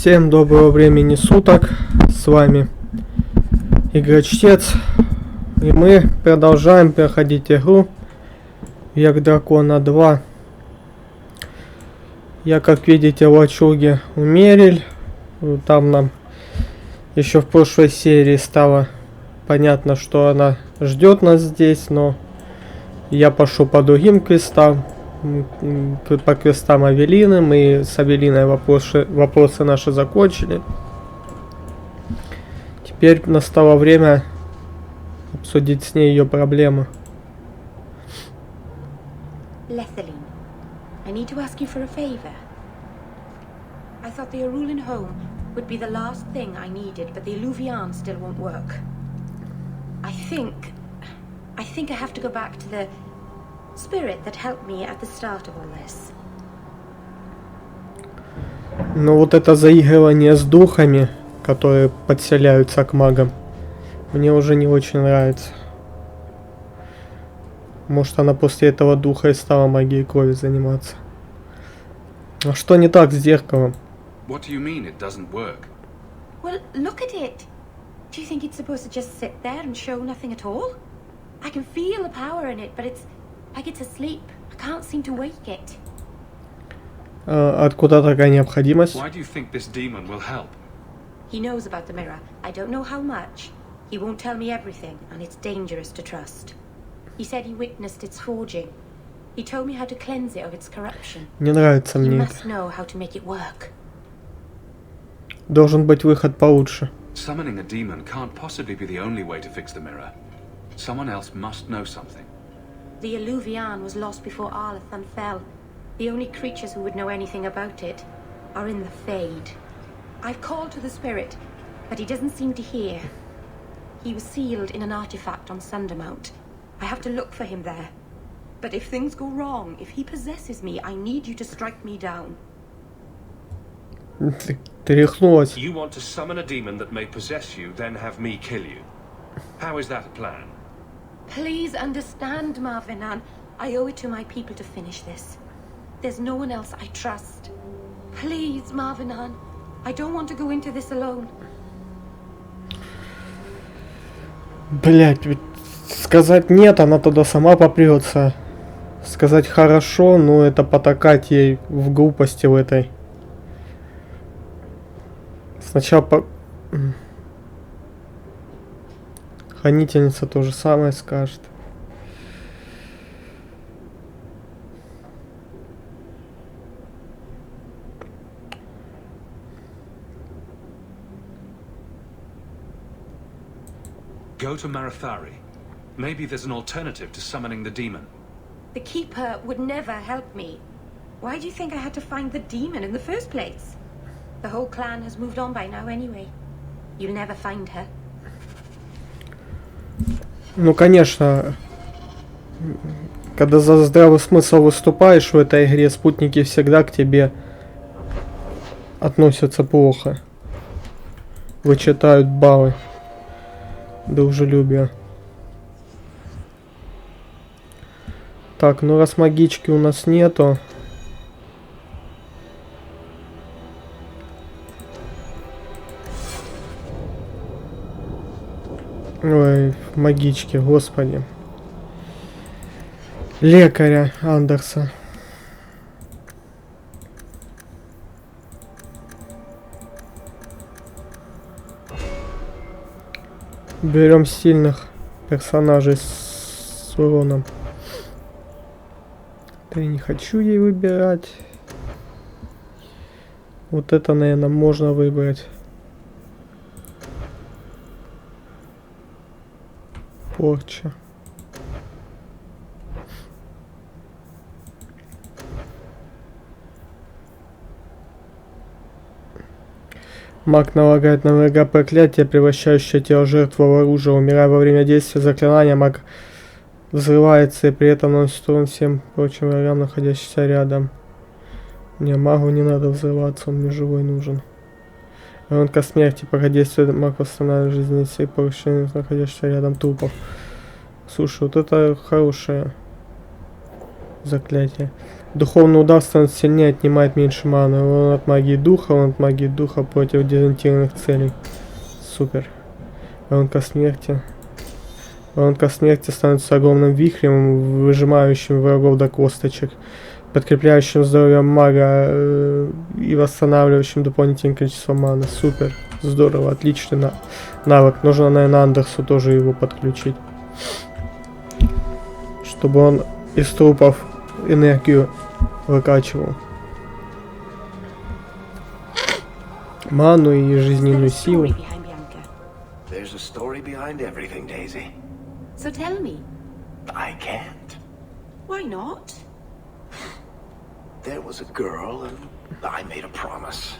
Всем доброго времени суток, с вами Часть, и мы продолжаем проходить игру Век Дракона 2. Я, как видите, лачуги умерил, там нам еще в прошлой серии стало понятно, что она ждет нас здесь, но я пошел по другим квестам. По квестам Авелины. Мы с Авелиной вопросы наши закончили. Теперь настало время обсудить с ней ее проблемы. Lethaline, I need to ask you for a favor. I thought the Arulan home would be the last thing I needed, but the Illuvian still won't work. I think I have to go back to the spirit that helped me at the start of all this. Но вот это заигрывание с духами, которые подселяются к магам, мне уже не очень нравится. Может, она после этого духа и стала магией крови заниматься. А что не так с зеркалом? What do you mean it doesn't work? Well, look at it. Do you think it's supposed to just sit there and show nothing at all? I can feel the power in it, but it's like it's asleep. I can't seem to wake it. Откуда такая необходимость? Why do you think this demon will help? He knows about the mirror. I don't know how much. He won't tell me everything, and it's dangerous to trust. He said he witnessed its forging. He told me how to cleanse it of its corruption. Не нравится He мне must это. know how to make it work. Должен быть выход получше. Summoning a demon can't possibly be the only way to fix the mirror. Someone else must know something. The Illuvian was lost before Arlathan fell. The only creatures who would know anything about it are in the Fade. I've called to the spirit, but he doesn't seem to hear. He was sealed in an artifact on Sundermount. I have to look for him there. But if things go wrong, if he possesses me, I need you to strike me down. Ты рехнулась. You want to summon a demon that may possess you, then have me kill you. How is that a plan? Please understand, Marvinan. I owe it to my people to finish this. There's no one else I trust. Please, Marvinan. I don't want to go into this alone. Блять, ведь сказать нет, она тогда сама попрется. Сказать хорошо, ну это потакать ей в глупости в этой. Сначала хранительница то же самое скажет. Go to Marathari. Maybe there's an alternative to summoning the demon. The Keeper would never help me. Why do you think I had to find the demon in the first place? The whole clan has moved on by now anyway. You'll never find her. Ну, конечно, когда за здравый смысл выступаешь в этой игре, спутники всегда к тебе относятся плохо. Вычитают баллы дружелюбия. Так, ну раз магички у нас нету. Ой, магички, господи. Лекаря Андерса. Берем сильных персонажей с уроном. Да я не хочу ей выбирать. Вот это, наверное, можно выбрать. Порча. Маг налагает на врага проклятие, превращающее тело жертвы в оружие. Умирая во время действия заклинания, маг взрывается и при этом наносит урон всем прочим врагам, находящимся рядом. Не, магу не надо взрываться, он мне живой нужен. Воронка смерти. Пока действует маг, восстанавливает жизненные силы, повышение находящихся рядом трупов. Слушай, вот это хорошее заклятие. Духовный удар становится сильнее, отнимает меньше маны. Он от магии духа против дезориентированных целей. Супер. Воронка смерти. Воронка смерти становится огромным вихрем, выжимающим врагов до косточек, подкрепляющим здоровье мага и восстанавливающим дополнительное количество маны. Супер. Здорово, отличный навык. Нужно, наверное, Андерсу тоже его подключить. Чтобы он из трупов энергию выкачивал. Ману и жизненную силу. There's a story behind everything, Daisy. So tell me, I can't. why not? There was a girl, and I made a promise.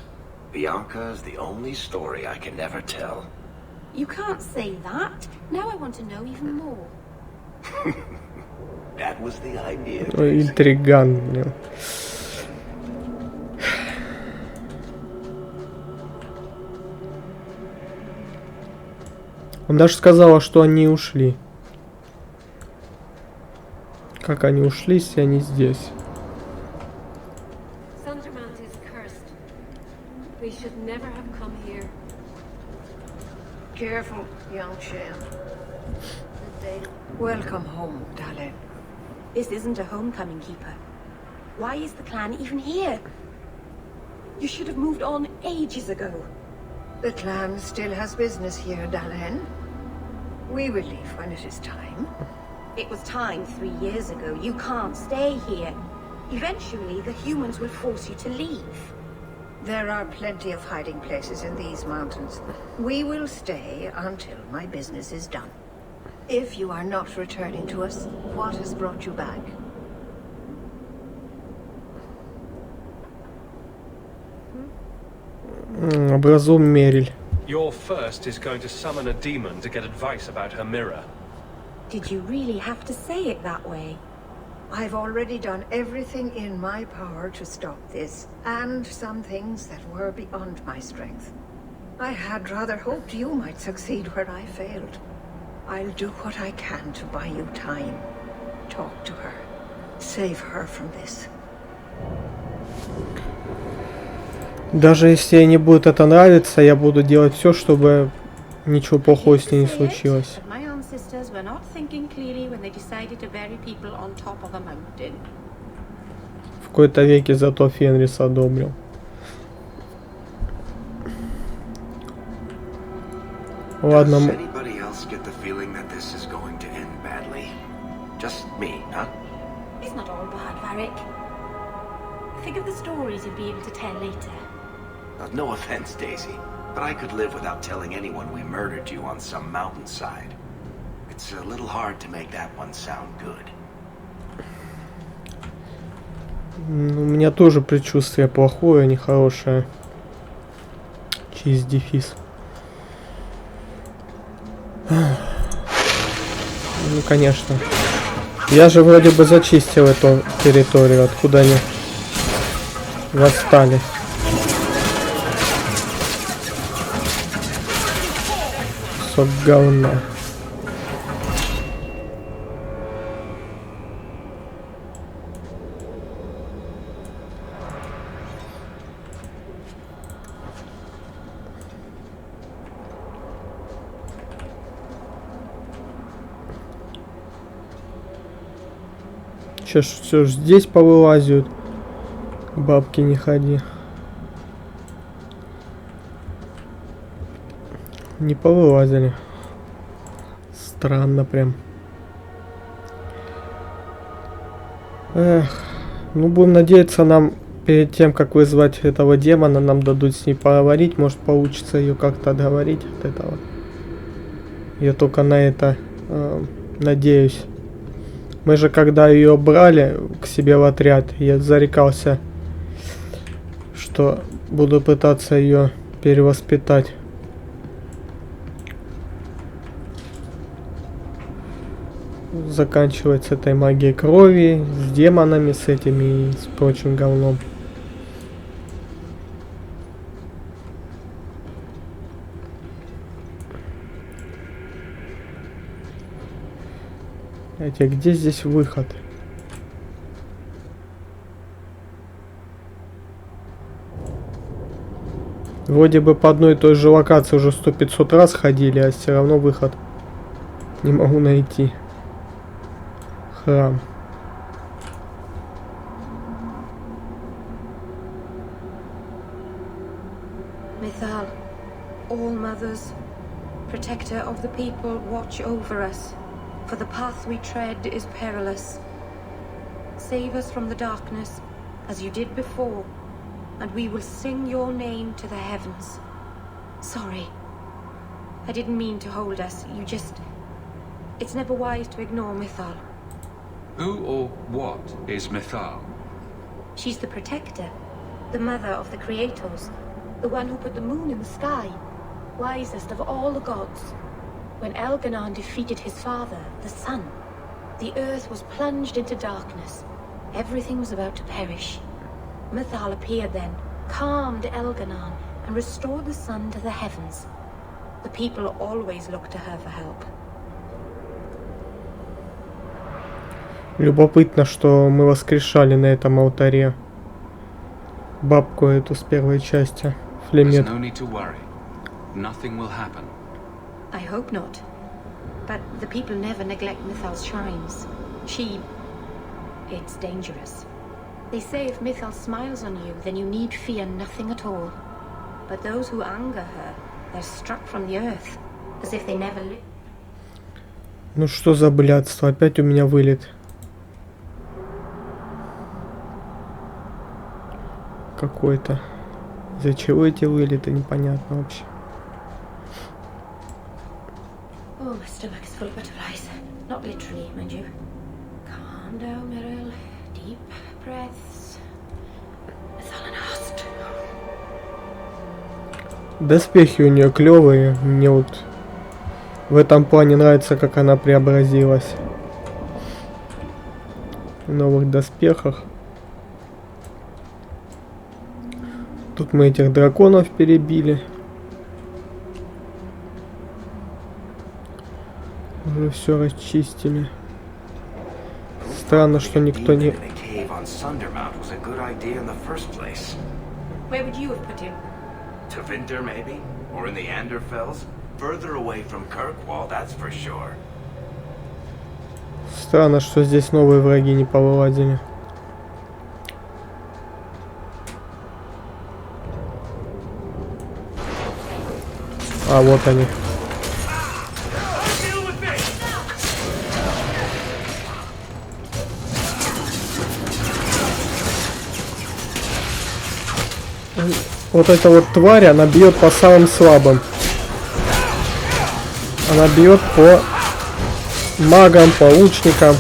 Bianca is the only story I can never tell. You can't say that. Now I want to know even more. That was the idea. Ой, интриган, блин. Он даже сказал, что они ушли. Как они ушли, если они здесь? Sundermount is cursed. We should never have come here. Careful, young Shan. Welcome home, darling. This isn't a homecoming, Keeper. Why is the clan even here? You should have moved on ages ago. The clan still has business here, darling. We will leave when it is time. It was time 3 years ago. You can't stay here. Eventually, the humans will force you to leave. There are plenty of hiding places in these mountains. We will stay until my business is done. If you are not returning to us, what has brought you back? Образум Мериль. Your first is going to summon a demon to get advice about her mirror. Did you really have to say it that way? I've already done everything in my power to stop this, and some things that were beyond my strength. I had rather hoped you might succeed where I failed. I'll do what I can to buy you time. Talk to her. Save her from this. Даже если ей не будет это нравиться, я буду делать все, чтобы ничего плохого с ней не случилось. But my ancestors were not thinking clearly when they decided to bury people on top of a mountain. В какой-то веке зато Фенрис одобрил. Ладно. Does anybody else get the feeling that this is going to end badly? Just me, huh? It's not all bad, Varric. Think of the stories you'll be able to tell later. No offense, Daisy, but I could live without telling anyone we murdered you on some mountainside. It's a little hard to make that one sound good. У меня тоже предчувствие плохое, нехорошее. Через дефис. Ну, конечно. Я же вроде бы зачистил эту территорию, откуда они восстали. Сок говна. Сейчас все ж здесь повылазят. Бабки не ходи. Не повылазили. Странно прям. Эх. Ну, будем надеяться, нам перед тем, как вызвать этого демона, нам дадут с ней поговорить. Может, получится ее как-то отговорить от этого. Я только на это надеюсь. Мы же, когда ее брали к себе в отряд, я зарекался, что буду пытаться ее перевоспитать. Заканчивать с этой магией крови, с демонами, с этими и с прочим говном. Где здесь выход? Вроде бы по одной и той же локации уже 100-500 раз ходили, а все равно выход не могу найти. Храм. Mythal, all mothers, protector of the people, watch over us, for the path we tread is perilous. Save us from the darkness, as you did before, and we will sing your name to the heavens. Sorry. I didn't mean to hold us, you just... It's never wise to ignore Mythal. Who or what is Mythal? She's the protector, the mother of the creators, the one who put the moon in the sky, wisest of all the gods. When Elganon defeated his father, the sun, the earth was plunged into darkness. Everything was about to perish. Mythal appeared then, calmed Elganon, and restored the sun to the heavens. The people always looked to her for help. Любопытно, что мы воскрешали на этом алтаре бабку эту с первой части. Флемет. There's no need to worry. Nothing will happen. I hope not. But the people never neglect Mythal's shrines. It's dangerous. They say if Mythal smiles on you, then you need fear nothing at all. But those who anger her, they're struck from the earth, as if they never lived. Ну что за блядство? Опять у меня вылет. Какой-то. Из-за чего эти вылеты, непонятно вообще. Oh, my stomach is full of butterflies. Not literally, mind you. Calm down, Meryl. Deep breaths. Mythalanast. Доспехи у нее клевые. Мне вот в этом плане нравится, как она преобразилась. В новых доспехах. Тут мы этих драконов перебили. Уже все расчистили. Странно, что никто не... Where would you have put him? To Winter, maybe? Or in the Anderfells? Further away from Kirkwall, that's for sure. Странно, что здесь новые враги не повылазили. А, вот они. Вот эта вот тварь, она бьет по самым слабым. Она бьет по магам, по лучникам.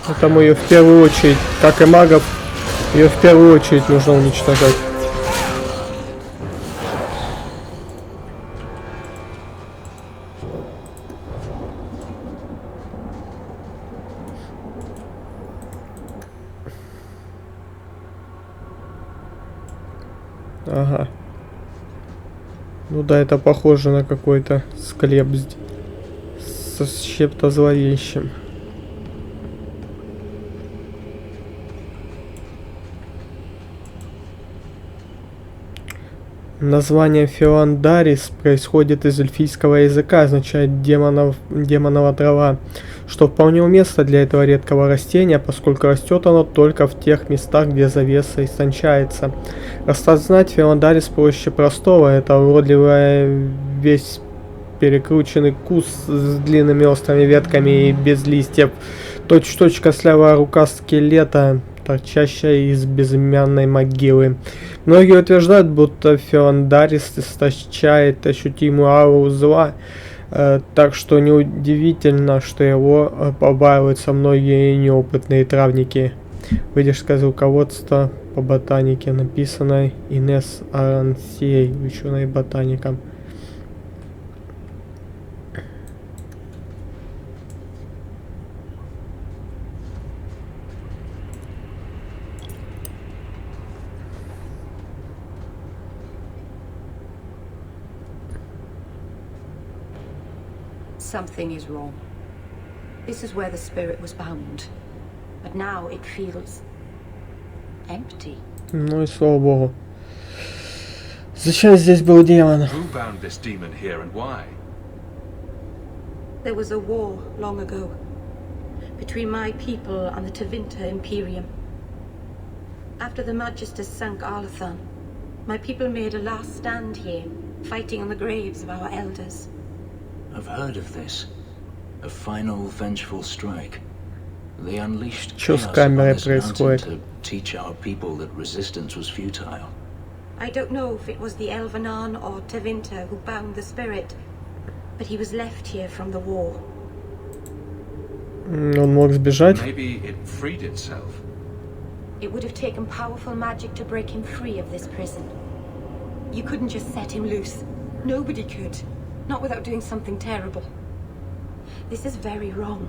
Поэтому ее в первую очередь, как и магов, ее в первую очередь нужно уничтожать. Ага. Ну да, это похоже на какой-то склеп с чем-то зловещим. Название Филандарис происходит из эльфийского языка, означает демонова трава, что вполне уместно для этого редкого растения, поскольку растет оно только в тех местах, где завеса истончается. Распознать Филандарис проще простого. Это уродливая весь перекрученный куст с длинными острыми ветками и без листьев, точь-в-точь костлявая рука скелета, торчащая из безымянной могилы. Многие утверждают, будто Филандарис истощает ощутимую ауру зла, так что неудивительно, что его побаиваются многие неопытные травники. Выдержка из руководства по ботанике, написанной Инесс Арансией, ученой ботаником. Something is wrong. This is where the spirit was bound. But now it feels empty. Ну и слава богу. Зачем здесь был демон? Who bound this demon here and why? There was a war long ago between my people and the Tevinter Imperium. After the Magisters sank Arlathan, my people made a last stand here, fighting on the graves of our elders. I've heard of this. A final vengeful strike. They unleashed Чё с chaos upon камерой this mountain происходит? to teach our people that resistance was futile. I don't know if it was the Elvenan or Tevinter who bound the spirit, but he was left here from the war. Он мог сбежать? Maybe it freed itself. It would have taken powerful magic to break him free of this prison. You couldn't just set him loose. Nobody could. Not without doing something terrible. This is very wrong.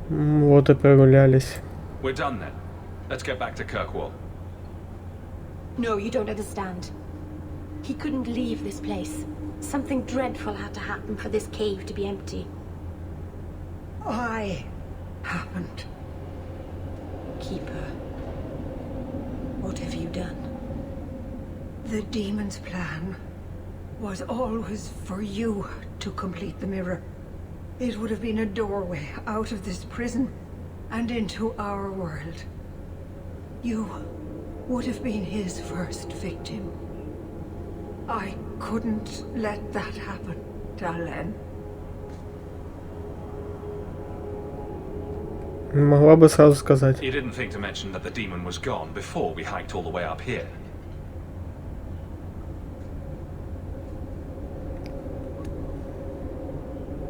Вот и прогулялись. We're done then. Let's get back to Kirkwall. No, you don't understand. He couldn't leave this place. Something dreadful had to happen for this cave to be empty. Why happened? Keeper, what have you done? The demon's plan was always for you to complete the mirror. It would have been a doorway out of this prison and into our world. You would have been his first victim. I couldn't let that happen, Dalen. Могла бы сразу сказать. You didn't think to mention that the demon was gone before we hiked all the way up here.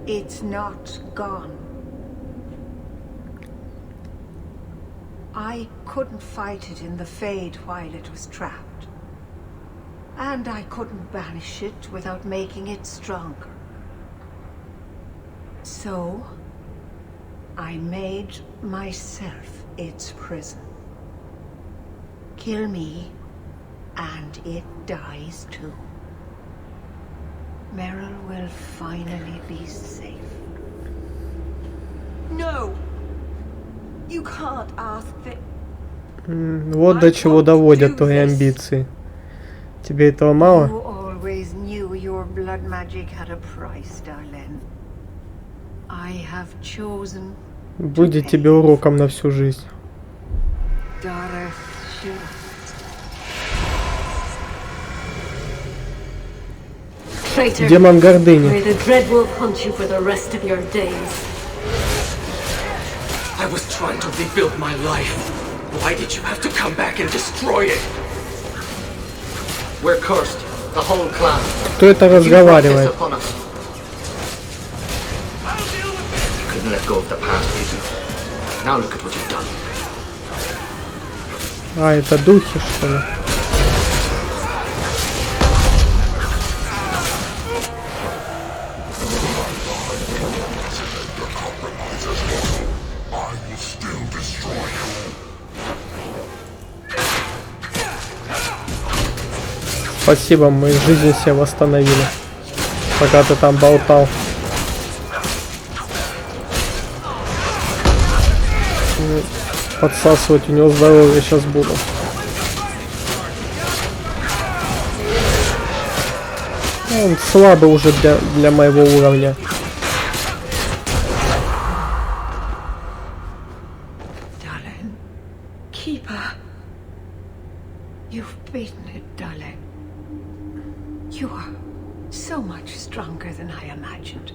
It's not gone. I couldn't fight it in the Fade while it was trapped. And I couldn't banish it without making it stronger. So, I made myself its prison. Kill me, and it dies too. Meryl will finally be safe. No! You can't ask that. Вот до чего доводят твои амбиции. Тебе этого мало? You always knew your blood magic had a price, darling. I have chosen. Будет тебе уроком на всю жизнь. Daughter, Traitor. Демон гордыни. May the dread will haunt you for the rest of your days. I was trying to rebuild my life. Why did you have to come back and destroy it? We're cursed. The whole clan. Кто это разговаривает? Couldn't let go of the past, did you? Now look at what you've done. А, это духи, что ли? Спасибо, мы жизнь себе восстановили, пока ты там болтал. Подсасывать у него здоровье сейчас буду. Он слабый уже для моего уровня. darling. Keeper. You've beaten it, darling. You are so much stronger than I imagined.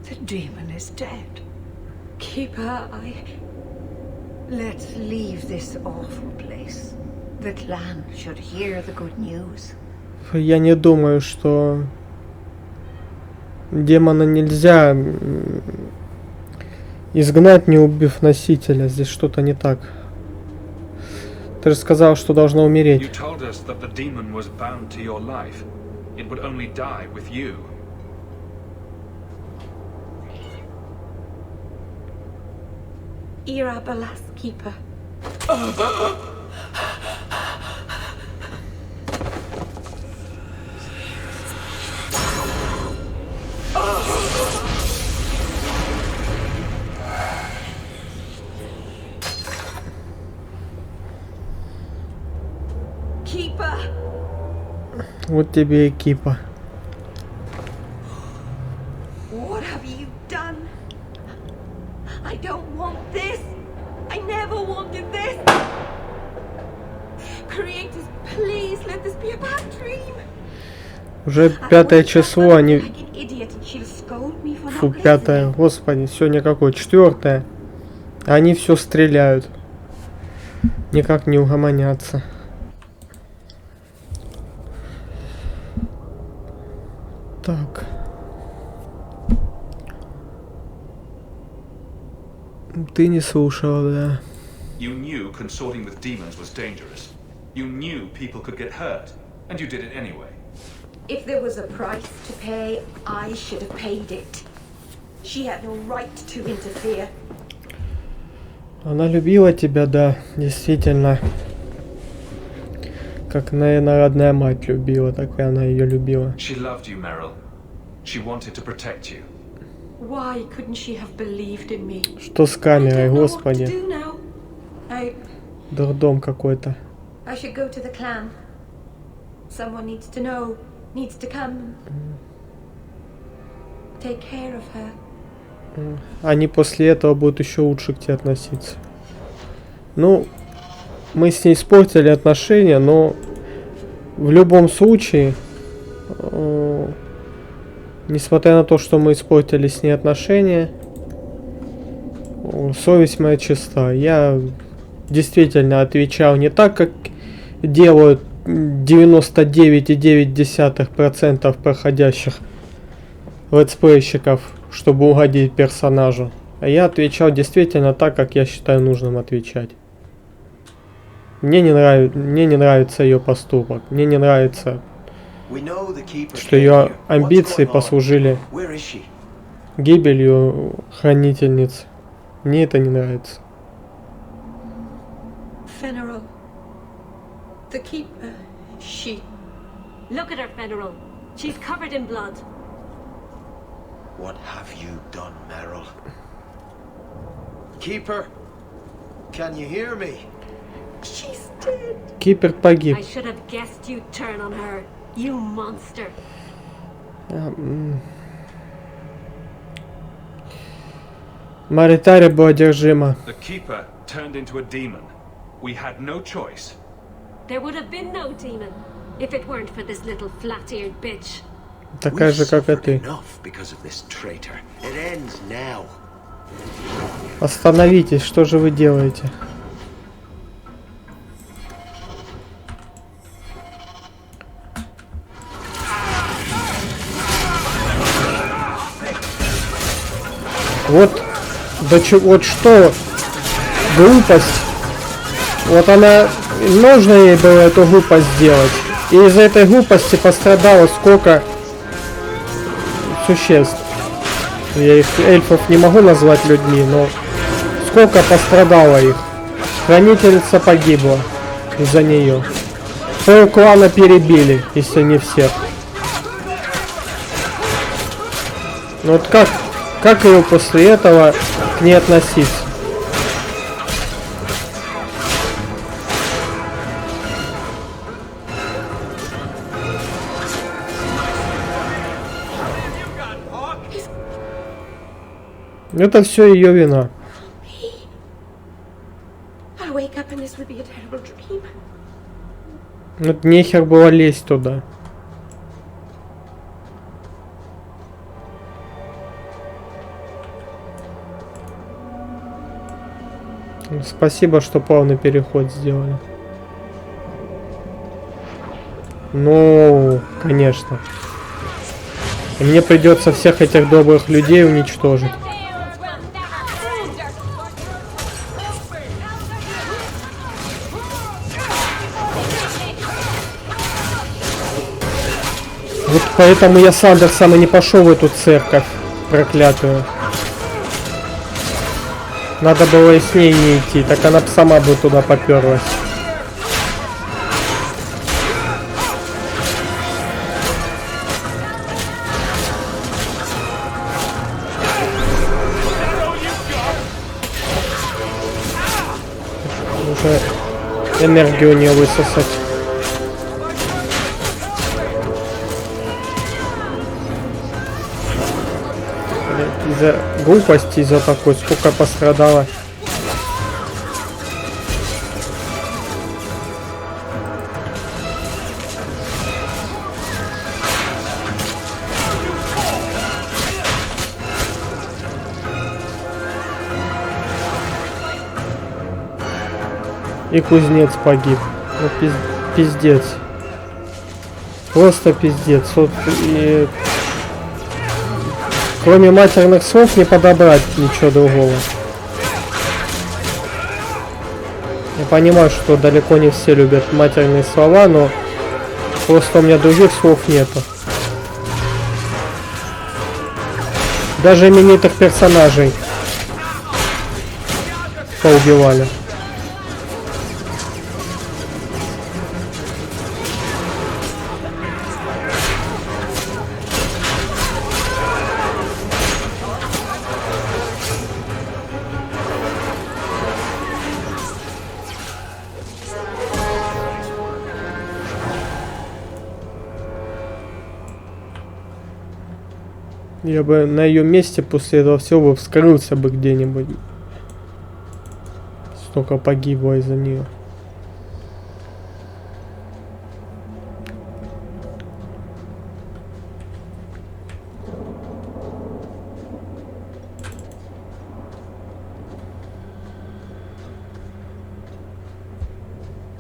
The demon is dead. Keeper, Let's leave this awful place. The clan should hear the good news. Я не думаю, что демона нельзя изгнать, не убив носителя. Здесь что-то не так. Ты же сказал, что должна You умереть. told us that the demon was bound to your life. It would only die with you. Irabalas, Keeper. Keeper. Вот тебе и Кипа. What have you done? I don't want this. I never wanted this. Creators, please let this be a bad dream. Уже 5 число, они... Фу, 5, господи, сегодня какое? 4. Они все стреляют. Никак не угомонятся. Так. Ты не слушала, да. You knew consorting with demons was dangerous. You knew people could get hurt, and you did it anyway. If there was a price to pay, I should have paid it. She had no right to interfere. Она любила тебя, да, действительно. Как, наверное, родная мать любила, так и она ее любила. She loved you, Meryl. She wanted to protect you. Why couldn't she have believed in me? Что с камерой, господи. I Дурдом какой-то. should go to the clan. Someone needs to know, needs to come. Take care of her. Они после этого будут еще лучше к тебе относиться. Ну, мы с ней испортили отношения, но в любом случае, несмотря на то, что мы испортили с ней отношения, совесть моя чиста. Я действительно отвечал не так, как делают 99,9% проходящих летсплейщиков, чтобы угодить персонажу. А я отвечал действительно так, как я считаю нужным отвечать. Мне не нравится ее поступок. Мне не нравится, что ее амбиции послужили гибелью хранительниц. Мне это не нравится. Fenrir. The keeper. She. Look at her, Fenrir. She's covered in blood. What have you done, Meryl? Keeper, can you hear me? She's dead. Кипер погиб. I should have guessed you'd turn on her, you monster. Маритария была одержима. The keeper turned into a demon. We had no choice. There would have been no demon if it weren't for this little flat-eared bitch. Такая же, как и ты. Остановитесь, что же вы делаете? Вот, вот что, глупость. Вот она, нужно ей было эту глупость сделать. И из-за этой глупости пострадало сколько существ. Я их, эльфов, не могу назвать людьми, но сколько пострадало их. Хранительница погибла из-за нее. Пол клана перебили, если не всех. Ну вот как ее после этого к ней относиться? Это все ее вина. Вот нехер было лезть туда. Спасибо, что плавный переход сделали. Ну, конечно. И мне придется всех этих добрых людей уничтожить. Вот поэтому я с Андерсом и не пошел в эту церковь проклятую. Надо было и с ней не идти, так она бы сама бы туда поперлась. Уже энергию у нее высосать. из-за глупости, из-за такой, сколько пострадало. И кузнец погиб. Ну, пиздец. Просто пиздец. Вот, и... Кроме матерных слов не подобрать ничего другого. Я понимаю, что далеко не все любят матерные слова, но просто у меня других слов нету. Даже именитых персонажей поубивали. Я бы на ее месте после этого всего бы вскрылся бы где-нибудь. Столько погибло из-за нее.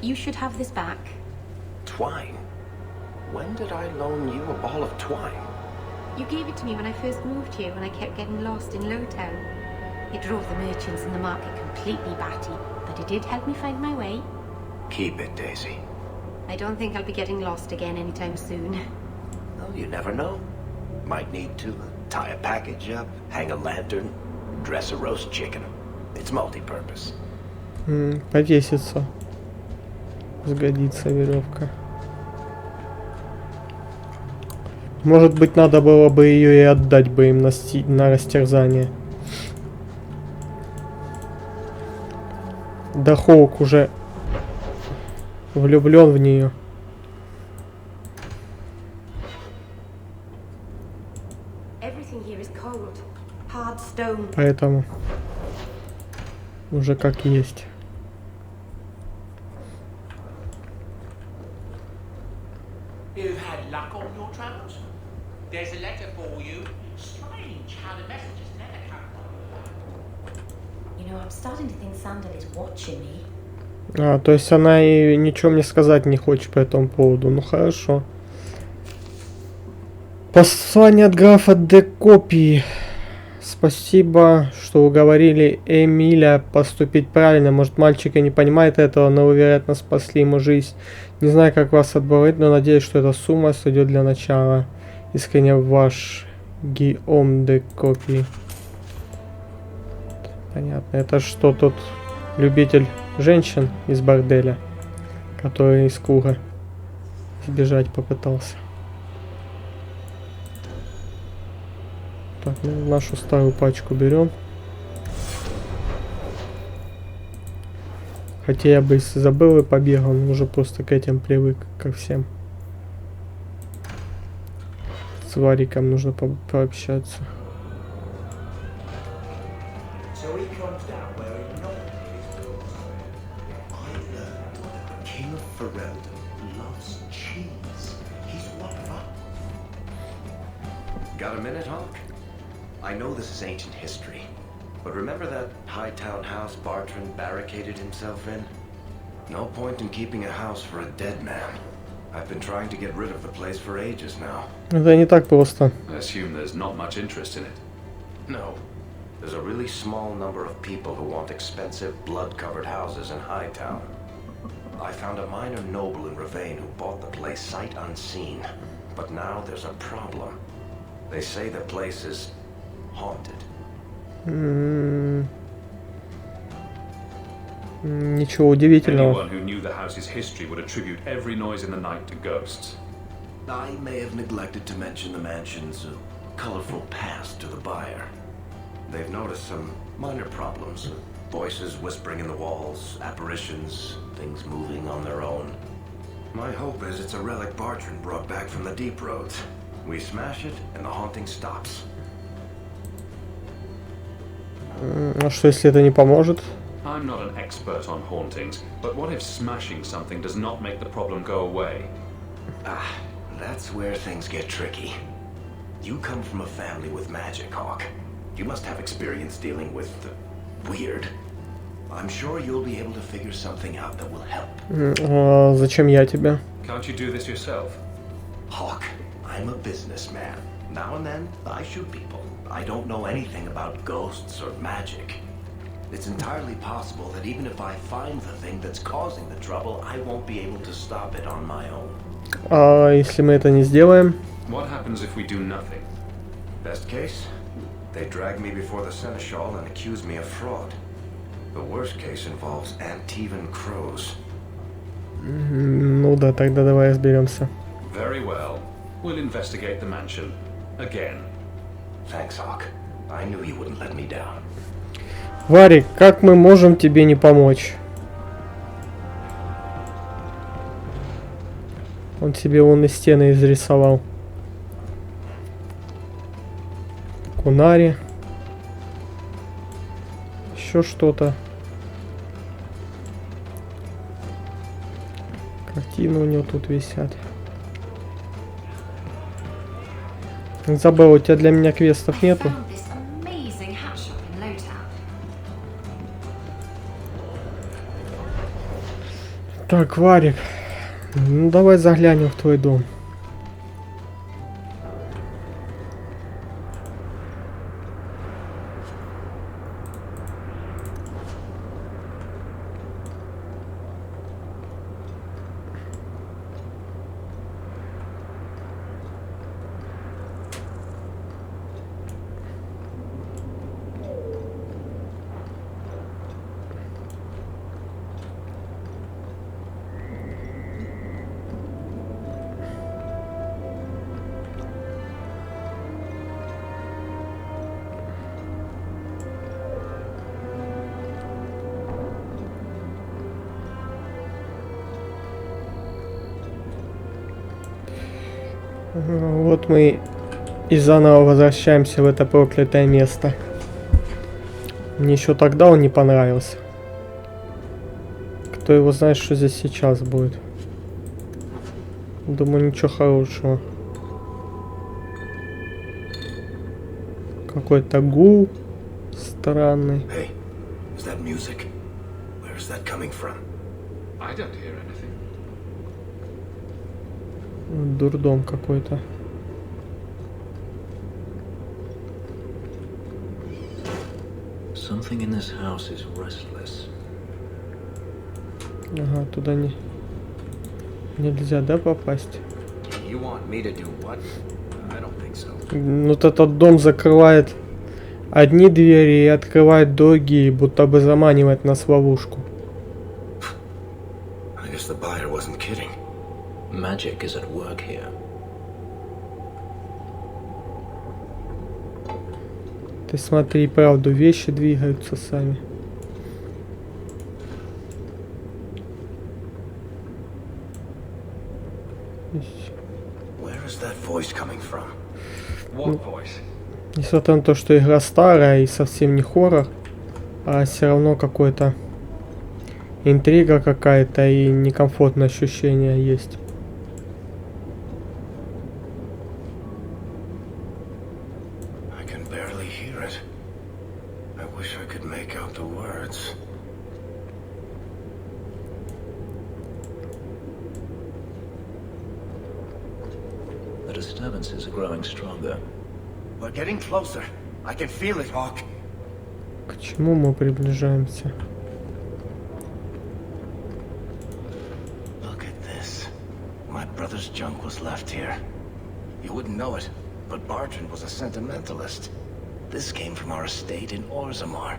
You should have this back. Twine? When did I loan you a ball of twine? You gave it to me when I first moved here when I kept getting lost in Lowtown. It drove the merchants in the market completely batty, but it did help me find my way. Keep it, Daisy. I don't think I'll be getting lost again anytime soon. Well, you never know. Might need to tie a package up, hang a lantern, dress a roast chicken. It's multi-purpose. Повеситься. Сгодится веревка. Может быть, надо было бы ее и отдать бы им на растерзание. Да Хоук уже влюблен в нее. Поэтому уже как есть. You've had luck on your travels? There's a letter for you. Strange how the messages never come. You know, I'm starting to think Sandal is watching me. То есть она и ничего мне сказать не хочет по этому поводу. Ну хорошо. Послание от графа Де Копии. Спасибо, что уговорили Эмиля поступить правильно. Может, мальчик и не понимает этого, но вы, вероятно, спасли ему жизнь. Не знаю, как вас отблагодарить, но надеюсь, что эта сумма сойдет для начала. Искренне ваш Гийом Де Копии. Понятно. Это что, тот любитель женщин из борделя, который из круга сбежать попытался? Так, ну, нашу старую пачку берем. Хотя я бы если забыл и побегал, но уже просто к этим привык, ко всем. С Вариком нужно пообщаться. Got a minute, Hawk? I know this is ancient history, but remember that Hightown house Bartrand barricaded himself in? No point in keeping a house for a dead man. I've been trying to get rid of the place for ages now. Это не так просто. I assume there's not much interest in it. No. There's a really small number of people who want expensive, blood-covered houses in Hightown. I found a minor noble in Ravane who bought the place sight unseen. But now there's a problem. They say the place is haunted. Ничего удивительного. Anyone who knew the house's history would attribute every noise in the night to ghosts. I may have neglected to mention the mansion's colorful past to the buyer. They've noticed some minor problems. Voices whispering in the walls, apparitions, things moving on their own. My hope is it's a relic Bartrand brought back from the deep roads. We smash it and the haunting stops. А что, если это не поможет? I'm not an expert on hauntings, but what if smashing something does not make the problem go away? Ah, that's where things get tricky. You come from a family with magic, Hawk. You must have experience dealing with the weird. I'm sure you'll be able to figure something out that will help. Зачем я тебе? Can't you do this yourself? Hawk, I'm a businessman. Now and then, I shoot people. I don't know anything about ghosts or magic. It's entirely possible that even if I find the thing that's causing the trouble, I won't be able to stop it on my own. А если мы это не сделаем? What happens if we do nothing? Best case, they drag me before the seneschal and accuse me of fraud. The worst case involves Antivan crows. Ну да, тогда давай разберемся. Very well. We'll investigate the mansion. Again. Thanks, Hawk. I knew you wouldn't let me down. Варик, как мы можем тебе не помочь? Он себе вон и стены изрисовал. Кунари. Еще что-то. Картины у него тут висят. Забыл, у тебя для меня квестов нету? Так, Варик, ну давай заглянем в твой дом. Вот мы и заново возвращаемся в это проклятое место. Мне еще тогда он не понравился. Кто его знает, что здесь сейчас будет. Думаю, ничего хорошего. Какой-то гул странный. Hey, is that music? Where is that coming from? I don't hear anything. Дурдом какой-то. Something in this house is restless. Ага, туда нельзя, да, попасть? You want me to do what? I don't think so. Вот этот дом закрывает одни двери и открывает другие, будто бы заманивает нас в ловушку. I guess the buyer wasn't kidding. Magic is at work here. Ты смотри, правду, вещи двигаются сами. Where is that voice coming from? What voice? Несмотря на то, что игра старая и совсем не хоррор, а все равно какое-то интрига какая-то и некомфортное ощущение есть. The disturbances are growing stronger. We're getting closer. I can feel it, Hawk. К чему мы приближаемся? Look at this. My brother's junk was left here. You wouldn't know it, but Bartrand was a sentimentalist. This came from our estate in Orzammar.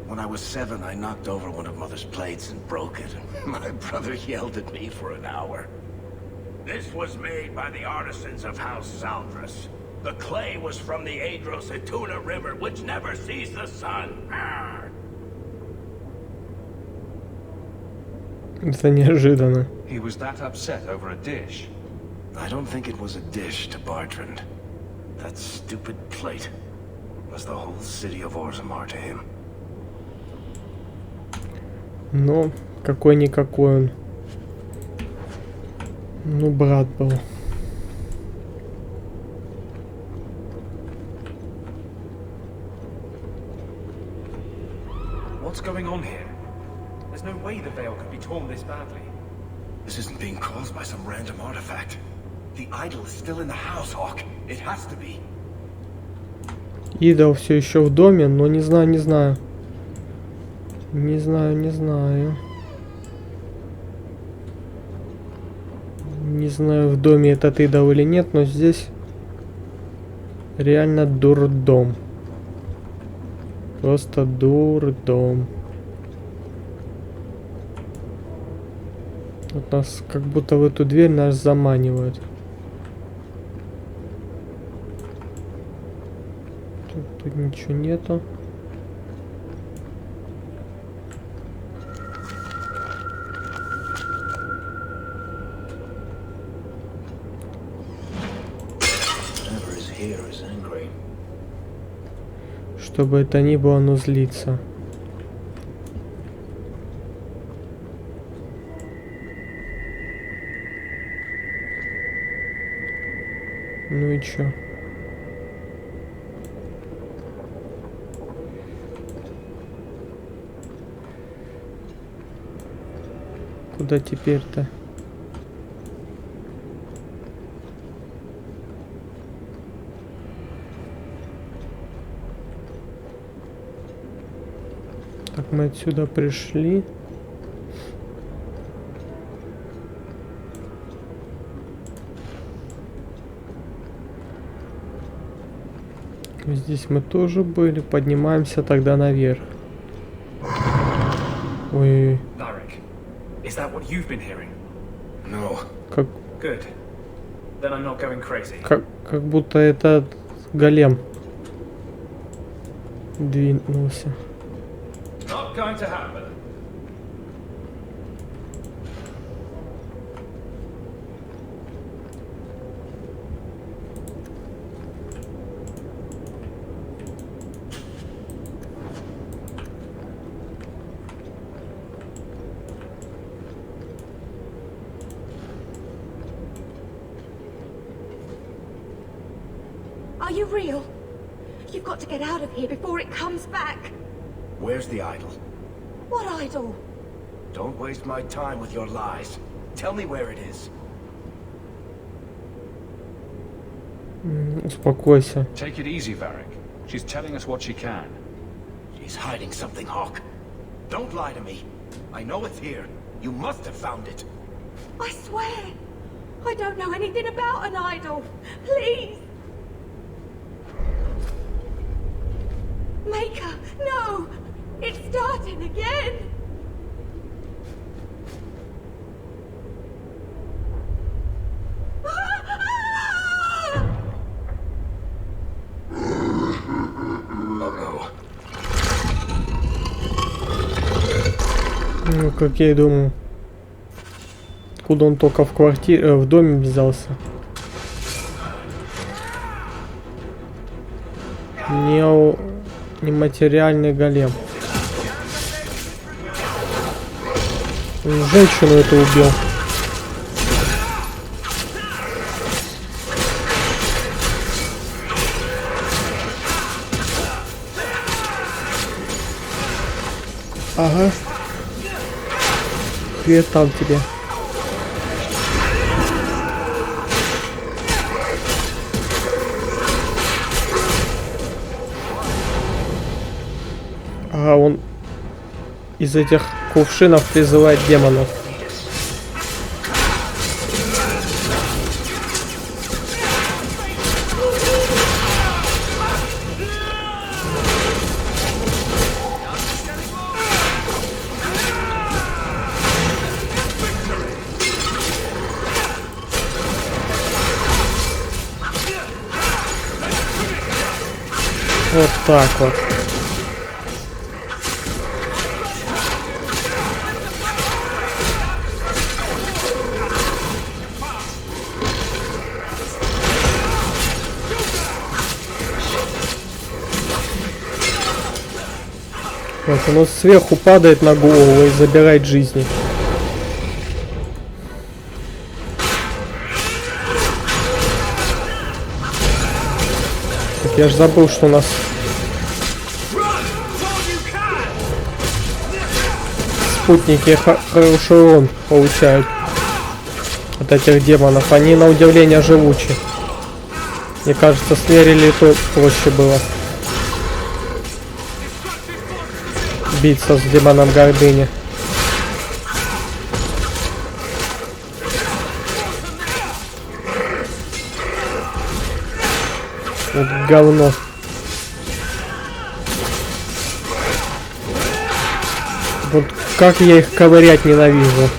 When I was 7, I knocked over one of Mother's plates and broke it. My brother yelled at me for an hour. This was made by the artisans of House Zaldris. The clay was from the Adros-Etuna River, which never sees the sun. Arr! Это неожиданно. He was that upset over a dish. I don't think it was a dish to Bartrand. That stupid plate. was the whole city of Orzammar to him. Но какой-никакой он. Ну, брат был. What's going on here? There's no way the veil could be torn this badly. This isn't being caused by some random artifact. The idol is still in the house, Hawk. It has to be. Идол все еще в доме, но не знаю. Не знаю, в доме этот идол или нет, но здесь реально дурдом. Просто дурдом. Вот нас как будто в эту дверь нас заманивают. Тут ничего нету. Что бы это ни было, оно злится. Ну и чё? Куда теперь-то? Так, мы отсюда пришли. Здесь мы тоже были. Поднимаемся тогда наверх. Ой. Is that what you've been hearing? No. Как... Good. Then I'm not going crazy. Как будто этот голем двинулся. Not going to happen. Are you real? You've got to get out of here before it comes back. Where's the idol? What idol? Don't waste my time with your lies. Tell me where it is. Успокойся. Take it easy, Varric. She's telling us what she can. She's hiding something, Hawk. Don't lie to me. I know it's here. You must have found it. I swear, I don't know anything about an idol. Please. Maker, no! It's starting again! Ну, как я и думал. Откуда он только в квартире, в доме взялся? Нематериальный голем. Женщину эту убил. Ага. Привет там тебе. Ага, он из этих кувшинов призывает демонов. Вот так вот. Вот оно сверху падает на голову и забирает жизни. Так я ж забыл, что у нас спутники хороший урон получают от этих демонов. Они на удивление живучи. Мне кажется, с Лерили то проще было биться с демоном гордыни. Вот говно. Вот как я их ковырять ненавижу.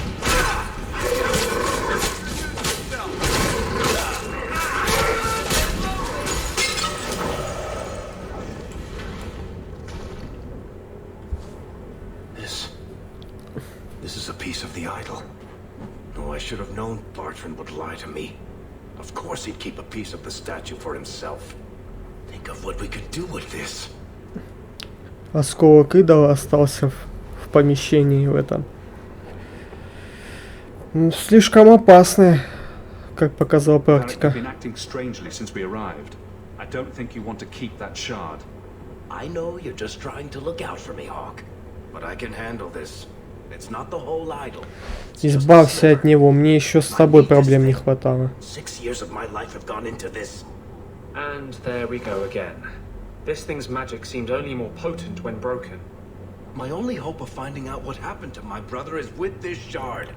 This is a piece of the idol. Oh, I should have known Bartrand would lie to me. Of course he'd keep a piece of the statue for himself. Think of what we could do with this. Осколок идола остался в помещении в этом. Ну, слишком опасное, как показала практика. I know you're just trying to look out for me, Hawk, but I can handle this. It's not the whole idol. Избавься от него, мне еще с тобой проблем не хватало. 6 years of my life have gone into this. And there we go again. This thing's magic seemed only more potent when broken. My only hope of finding out what happened to my brother is with this shard.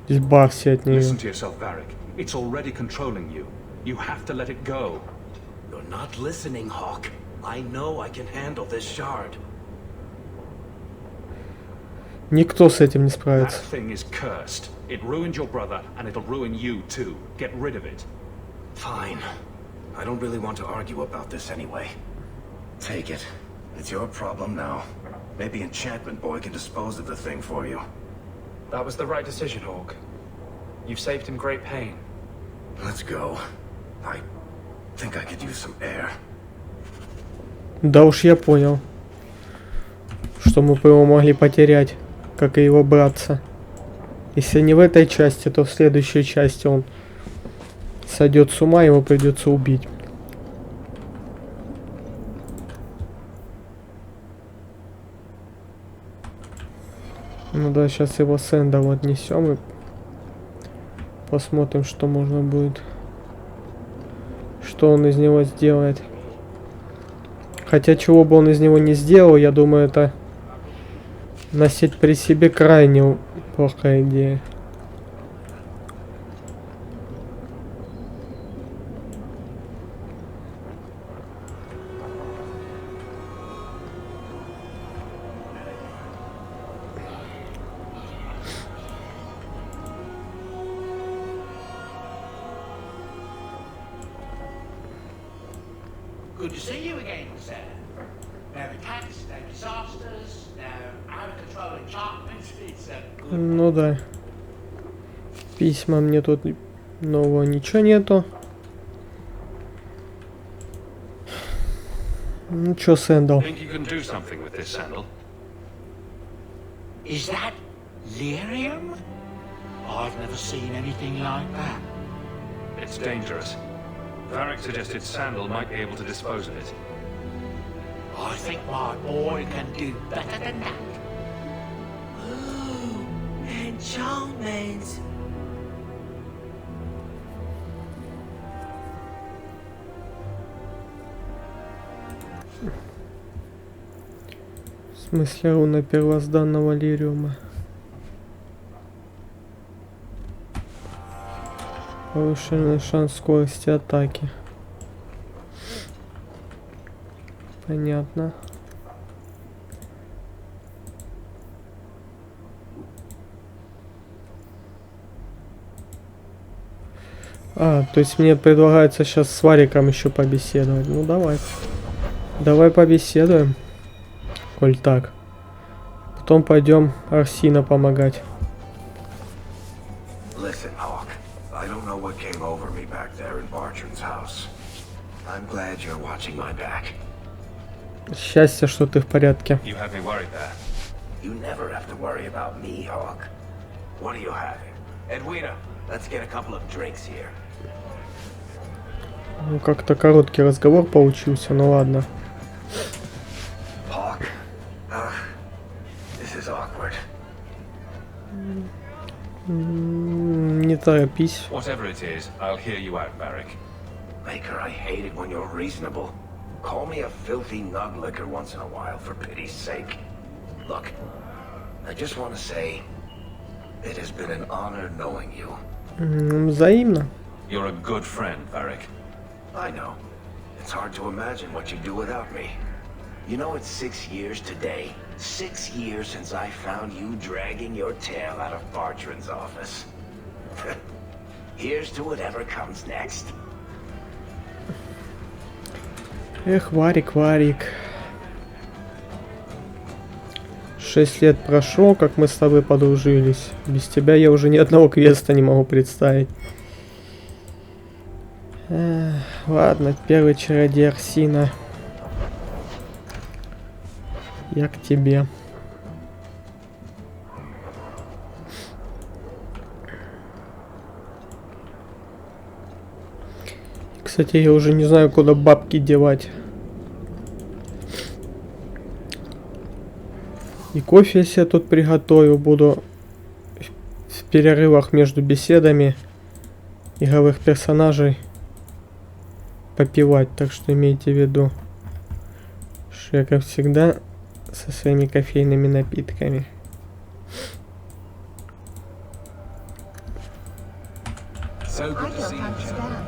Избавься от него. Listen to yourself, Varric. It's already controlling you. You have to let it go. You're not listening, Hawk. I know I can handle this shard. Никто с этим не справится. That thing is cursed. It ruined your brother, and it'll ruin you too. Get rid of it. Fine. I don't really want to argue about this anyway. Take it. It's your problem now. Maybe Enchantment Boy can dispose of the thing for you. That was the right decision, Hawk. You've saved him great pain. Let's go. I think I could use some air. Да уж я понял, что мы бы его могли потерять, как и его братца. Если не в этой части, то в следующей части он сойдет с ума, его придется убить. Ну да, сейчас его Сэндалу отнесем и посмотрим, что можно будет. Что он из него сделает. Хотя чего бы он из него не сделал, я думаю, это носить при себе крайне плохая идея. Good to see you again, sir. No attacks, no disasters, no out-of-control enchantments. It's a good... Ну да. Письма мне тут нового ничего нету. Ну чё, Сэндал? Is that lyrium? I've never seen anything like that. It's dangerous. Varric suggested Sandal might be able to dispose of it. I think my boy can do better than that. Ooh, enchantment. В смысле руна первозданного лириума. Повышенный шанс скорости атаки. Понятно. А, то есть мне предлагается сейчас с Вариком еще побеседовать. Ну давай. Давай побеседуем. Коль так. Потом пойдем Арсина помогать. Listen, Hawk. I don't know what came over me back there in Bartrand's house. I'm glad you're watching my back. Счастье, что ты в порядке. You had me worried there. You never have to worry about me, Hawk. What are you having? Edwina, let's get a couple of drinks here. Ну, как-то короткий разговор получился, ну ладно. Hawk, this is awkward. Не торопись. Whatever it is, I'll hear you out, Varric. Maker, I hate it when you're reasonable. Call me a filthy nug-licker once in a while, for pity's sake. Look, I just want to say, it has been an honor knowing you. Взаимно. You're a good friend, Varric. I know. It's hard to imagine what you'd do without me. You know, it's 6 years today. 6 years since I found you dragging your tail out of Bartran's office. Here's to whatever comes next. Эх, Варик, Варик. 6 лет прошло, как мы с тобой подружились. Без тебя я уже ни одного квеста не могу представить. Ладно, первый чародей Арсина. Я к тебе. Кстати, я уже не знаю, куда бабки девать. И кофе я себе тут приготовил. Буду в перерывах между беседами игровых персонажей попивать. Так что имейте в виду, что я, как всегда, со своими кофейными напитками.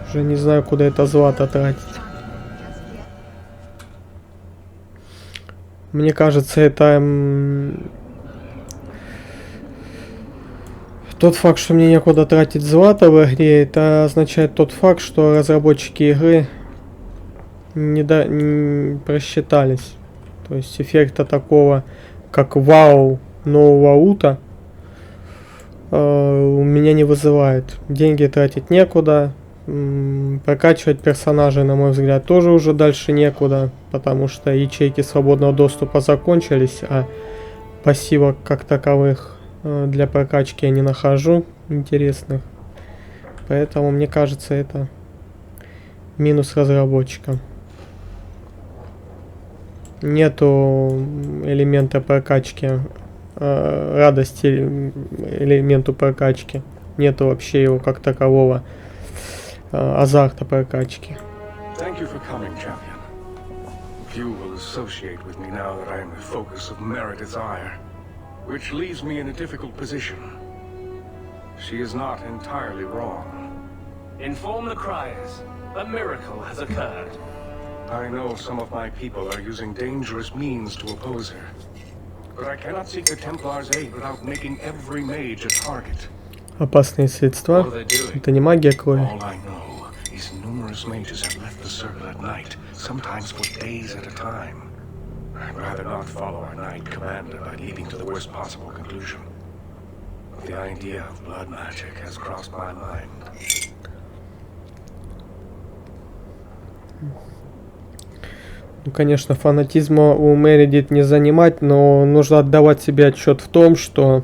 Уже не знаю, куда это злато тратить. Мне кажется, это тот факт, что мне некуда тратить злато в игре, это означает тот факт, что разработчики игры не просчитались. То есть эффекта такого, как вау нового ута, у меня не вызывает. Деньги тратить некуда. Прокачивать персонажей, на мой взгляд, тоже уже дальше некуда, потому что ячейки свободного доступа закончились, а пассивок как таковых для прокачки я не нахожу интересных. Поэтому мне кажется, это минус разработчика. Нету элемента прокачки, радости элементу прокачки. Нету вообще его как такового. Азарта прокачки. Thank you for coming, champion. Few will associate with me now that I am the focus of Meredith's ire, which leaves me in a difficult position. She is not entirely wrong. Inform the criers. A miracle has occurred. I know some of my people are using dangerous means to oppose her, but I cannot seek the Templar's aid without making every mage a target. Опасные средства. Это не магия крови. All I know is numerous mages have left the circle at night, sometimes for days at a time. I'd rather not follow our knight commander by leaping to the worst possible conclusion. But the idea of blood magic has crossed my mind. Ну, конечно, фанатизма у Мередит не занимать, но нужно отдавать себе отчет в том, что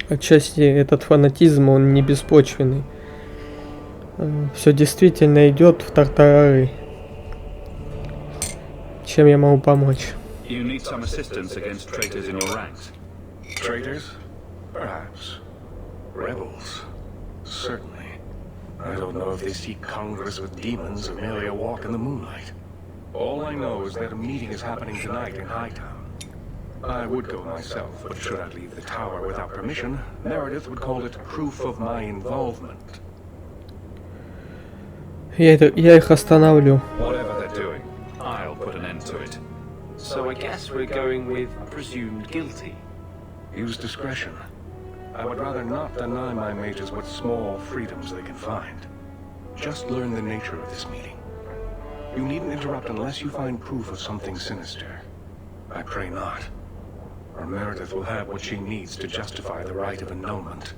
отчасти этот фанатизм, он не беспочвенный. Все действительно идет в тартарары. Чем я могу помочь? You need some assistance against traitors in your ranks. Traitors? Perhaps. Rebels? Certainly. I don't know if they seek congress with demons or merely a walk in the moonlight. All I know is that a meeting is happening tonight in Hightown. I would go myself, but should I leave the tower without permission, Meredith would call it proof of my involvement. Я их остановлю. Whatever they're doing, I'll put an end to it. So I guess we're going with presumed guilty. Use discretion. I would rather not deny my mages what small freedoms they can find. Just learn the nature of this meeting. You needn't interrupt unless you find proof of something sinister. I pray not. Or Meredith will have what she needs to justify the right of annulment.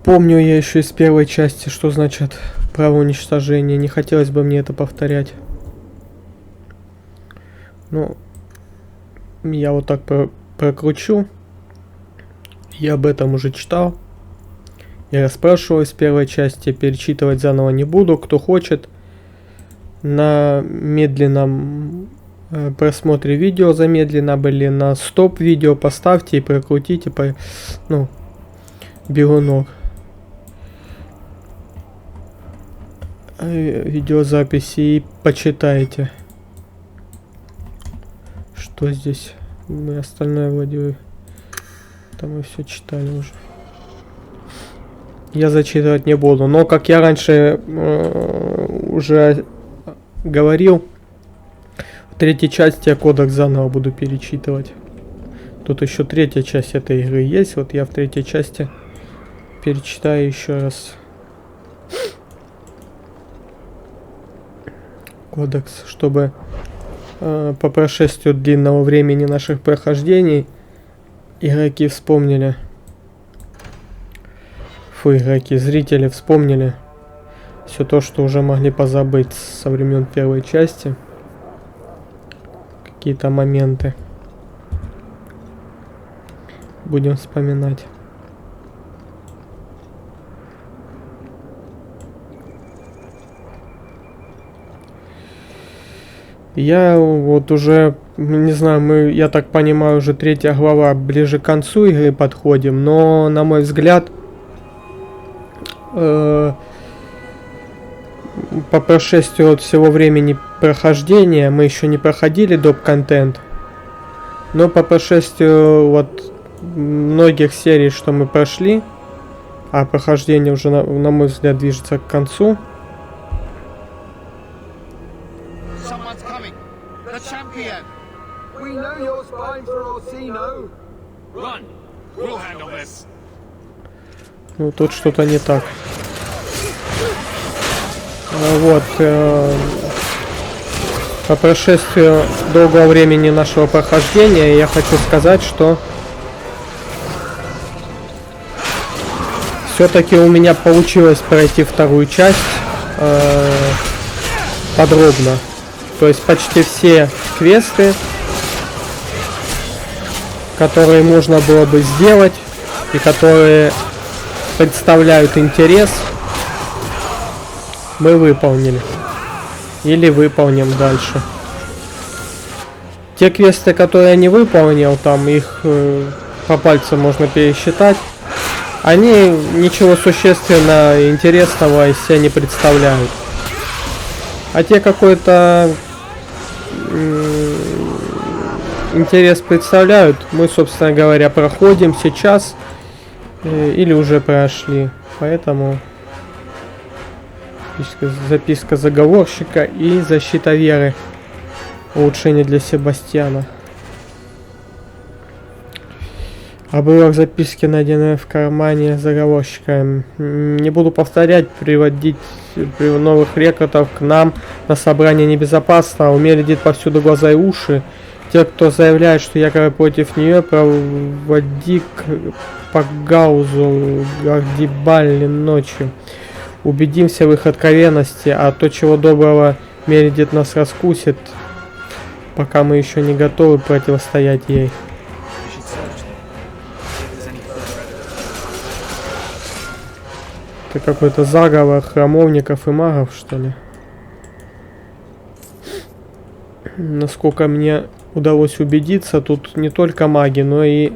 Помню я еще из первой части, что значит право уничтожения. Не хотелось бы мне это повторять. Ну, я вот так прокручу. Я об этом уже читал. Я расспрашивал из первой части, перечитывать заново не буду. Кто хочет, на медленном просмотре видео замедленно были, на стоп видео поставьте и прокрутите по, ну, бегунок. Видеозаписи и почитайте. Что здесь? Мы остальное вроде там мы все читали уже. Я зачитывать не буду. Но, как я раньше уже говорил, в третьей части я кодекс заново буду перечитывать. Тут еще третья часть этой игры есть. Вот я в третьей части перечитаю еще раз кодекс, чтобы по прошествию длинного времени наших прохождений игроки вспомнили. Игроки, зрители вспомнили все то, что уже могли позабыть со времен первой части. Какие-то моменты будем вспоминать. Я вот уже, не знаю, я так понимаю, уже 3-я глава, ближе к концу игры подходим, но, на мой взгляд, по прошествию от всего времени прохождения, мы еще не проходили доп-контент, но по прошествию вот многих серий, что мы прошли, а прохождение уже, на мой взгляд, движется к концу. Ну, тут что-то не так. Вот. По прошествию долгого времени нашего прохождения я хочу сказать, что все-таки у меня получилось пройти вторую часть подробно. То есть почти все квесты, которые можно было бы сделать и которые представляют интерес, мы выполнили. Или выполним дальше. Те квесты, которые я не выполнил, там их по пальцам можно пересчитать, они ничего существенно интересного из себя не представляют. А те какой-то интерес представляют, мы, собственно говоря, проходим сейчас или уже прошли. Поэтому записка заговорщика и защита веры. Улучшение для Себастьяна. Обрывок записки, найденной в кармане заговорщика. Не буду повторять, приводить новых рекрутов к нам на собрание небезопасно. Умеледит повсюду глаза и уши. Те, кто заявляет, что якобы против нее, проводи по Гаузу Гардибалли ночью. Убедимся в их откровенности, а то, чего доброго, Мередит нас раскусит, пока мы еще не готовы противостоять ей. Это какой-то заговор храмовников и магов, что ли? Насколько мне удалось убедиться, тут не только маги, но и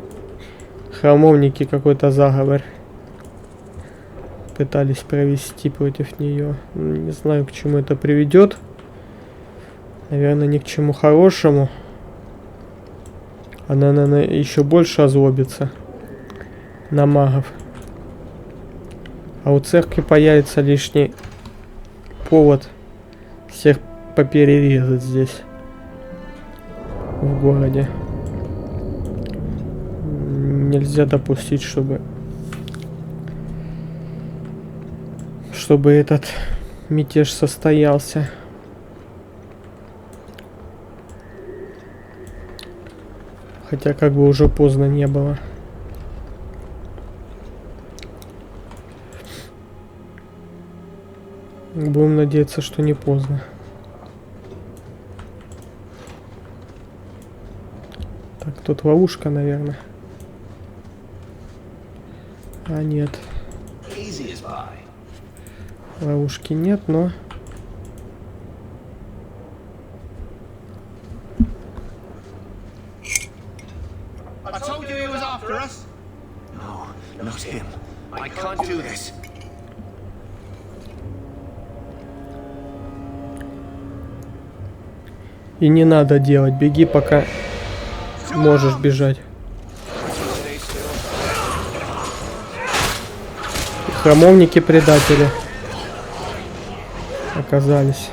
храмовники, какой-то заговор пытались провести против нее. Не знаю, к чему это приведет. Наверное, ни к чему хорошему. Она, наверное, еще больше озлобится на магов. А у церкви появится лишний повод всех поперерезать здесь, в городе. Нельзя допустить, чтобы этот мятеж состоялся. Хотя как бы уже поздно не было. Будем надеяться, что не поздно. Тут ловушка, наверное. А нет. Ловушки нет, но... I told you he was after us. No, not him. I can't do this. И не надо делать. Беги, пока можешь бежать. Храмовники предатели оказались.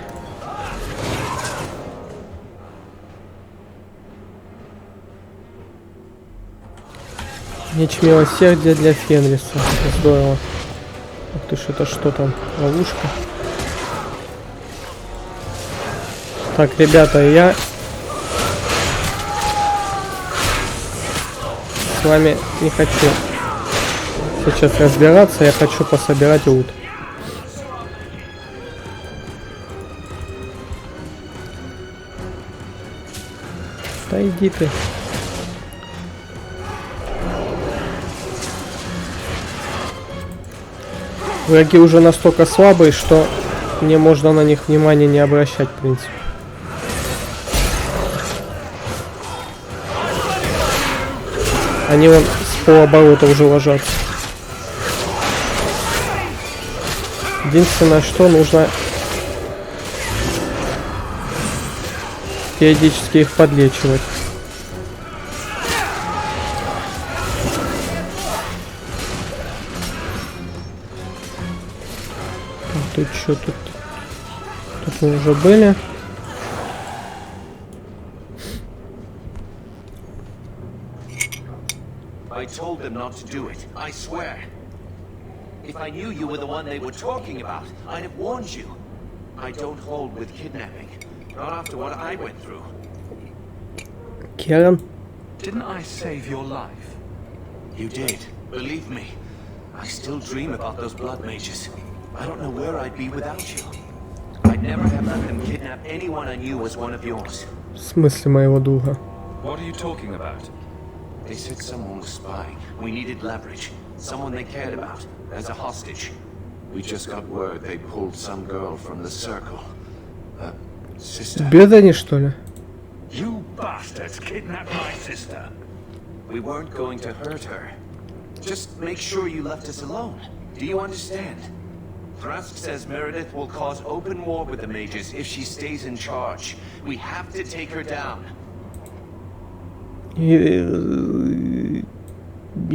Меч милосердия для Фенриса. Здорово. Ух ты ж, это что там? Ловушка. Так, ребята, я с вами не хочу сейчас разбираться, я хочу пособирать лут. Да иди ты. Враги уже настолько слабые, что мне можно на них внимания не обращать, в принципе. Они вон с полоборота уже ложатся. Единственное, что нужно периодически их подлечивать. Тут что тут? Тут мы уже были. I told them not to do it. I swear. If I knew you were the one they were talking about, I'd have warned you. I don't hold with kidnapping. Not after what I went through. Karen? Didn't I save your life? You did. Believe me. I still dream about those blood mages. I don't know where I'd be without you. I'd never have let them kidnap anyone I knew was one of yours. В смысле моего духа? What are you talking about? They said someone was spying. We needed leverage. Someone they cared about. As a hostage. We just got word they pulled some girl from the circle. Sister. Бедани, что ли? You bastards kidnapped my sister. We weren't going to hurt her. Just make sure you left us alone. Do you understand? Thrask says Meredith will cause open war with the mages if she stays in charge. We have to take her down. И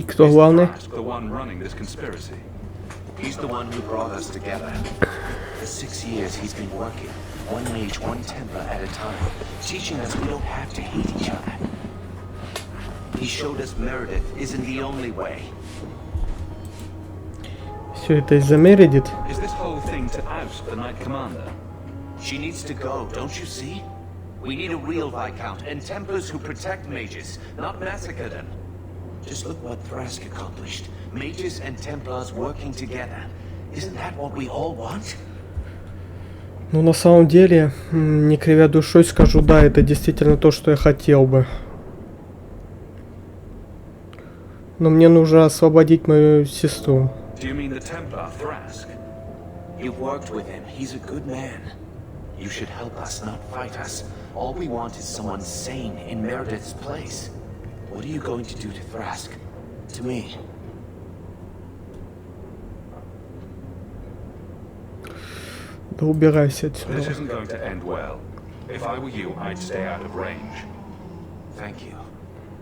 кто главный? The one running this conspiracy. He's the one who brought us together. For 6 years he's been working, one mage, one Templar at a time, teaching us we don't have to hate each other. He showed us Meredith isn't the only way. Все это из-за Мередит? Is this whole thing to oust the Knight Commander? She needs to go, don't you see? We need a real Viscount and Templars who protect mages, not massacre them. Just look what Thrask accomplished. Mages and Templars working together. Isn't that what we all want? Ну, на самом деле, не кривя душой, скажу, да, это действительно то, что я хотел бы. Но мне нужно освободить мою сестру. Do you mean the Templar, Thrask? You've worked with him. He's a good man. You should help us, not fight us. All we want is someone sane in Meredith's place. What are you going to do to Thrask? To me? Да убирайся отсюда. This isn't going to end well. If I were you, I'd stay out of range. Thank you.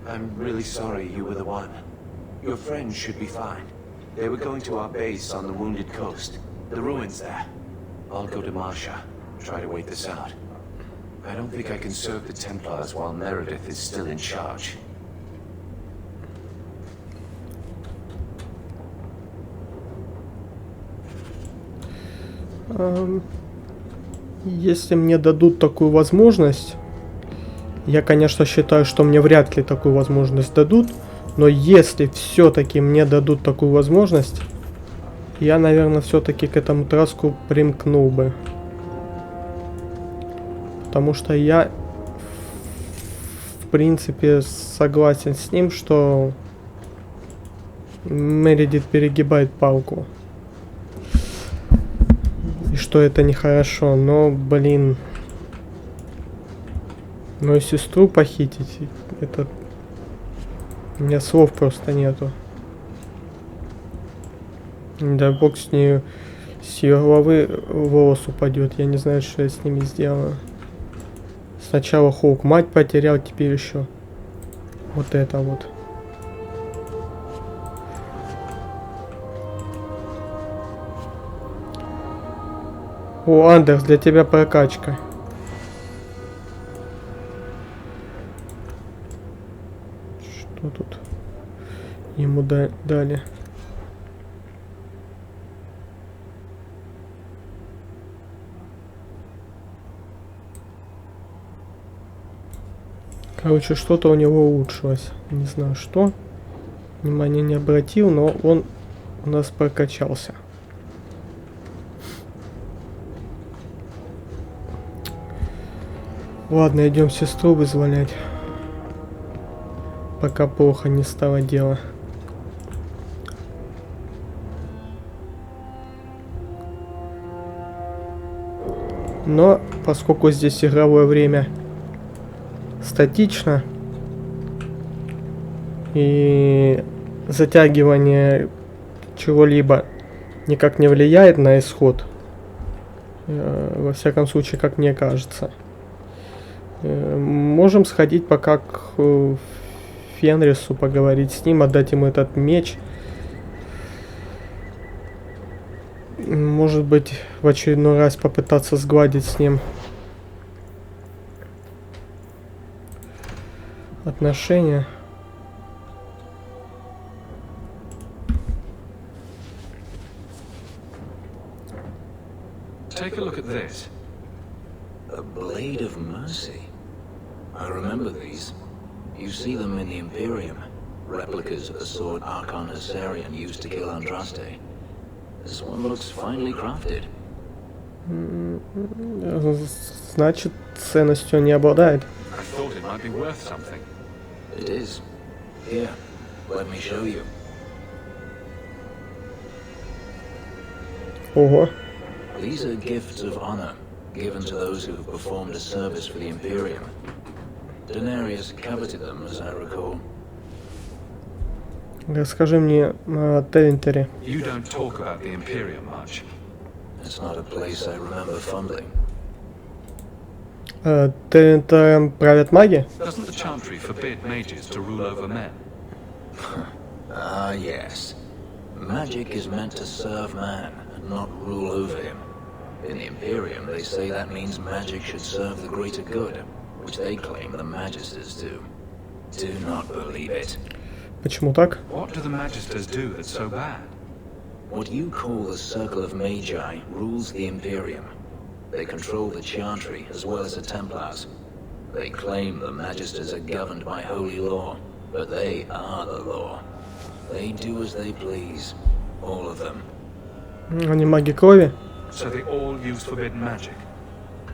I'm really sorry you were the one. Your friends should be fine. They were going to our base on the Wounded Coast. The ruins there. I'll go to Marsha. Try to wait this out. I don't think I can serve the Templars while Meredith is still in charge. Если мне дадут такую возможность, я, конечно, считаю, что мне вряд ли такую возможность дадут, но если все-таки мне дадут такую возможность, я, наверное, все-таки к этому Траску примкнул бы. Потому что я принципе согласен с ним, что Мередит перегибает палку. И что это нехорошо, но, блин... Но и сестру похитить, это... У меня слов просто нету. Да бог с ней, с ее головы волос упадет. Я не знаю, что я с ними сделаю. Сначала Хоук мать потерял, теперь еще вот это вот. О, Андерс, для тебя прокачка. Что тут ему дали? Короче, что-то у него улучшилось. Не знаю что. Внимания не обратил, но он у нас прокачался. Ладно, идем сестру вызволять. Пока плохо не стало дело. Но поскольку здесь игровое время статично и затягивание чего-либо никак не влияет на исход, во всяком случае, как мне кажется, можем сходить пока к Фенрису, поговорить с ним, отдать ему этот меч. Может быть, в очередной раз попытаться сгладить с ним отношения. Take a look at this. A blade of mercy. I remember these. You see them in the Imperium. Replicas of the sword Archon Asarian used to kill Andraste. This one looks finely crafted. Значит, ценностью не обладает. I thought it might be worth something. It is. Here, let me show you. Ого. These are gifts of honor, given to those who have performed a service for the Imperium. Denarius coveted them, as I recall. Расскажи мне о Терентере. You don't talk about the Imperium much. It's not a place I remember fondly. Терентером правят маги? Doesn't the Chantry forbid mages to rule over men? Ah, yes. Magic is meant to serve man, and not rule over him. In the Imperium, they say that means magic should serve the greater good, which they claim the Magisters do. Do not believe it. Почему так? What do the Magisters do that's so bad? What you call the Circle of Magi rules the Imperium. They control the Chantry as well as the Templars. They claim the Magisters are governed by holy law, but they are the law. They do as they please. All of them. Они маги крови? So they all use forbidden magic?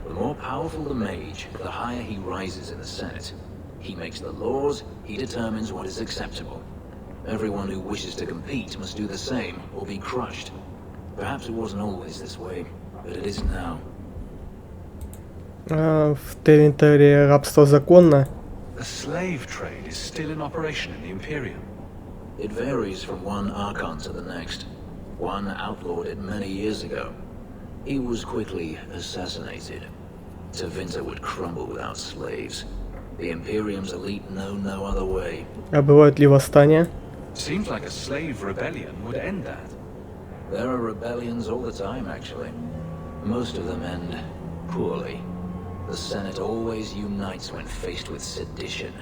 The more powerful the mage, the higher he rises in the Senate. He makes the laws, he determines what is acceptable. Everyone who wishes to compete must do the same, or be crushed. Perhaps it wasn't always this way, but it is now. В Терентере рабство законно? The slave trade is still in operation in the Imperium. It varies from one Archon to the next. One outlawed it many years ago. He was quickly assassinated. Tevinter would crumble without slaves. The Imperium's elite know no other way. А бывают ли восстания? Seems like a slave rebellion would end that. There are rebellions all the time, actually. Most of them end poorly. The Senate always unites when faced with sedition.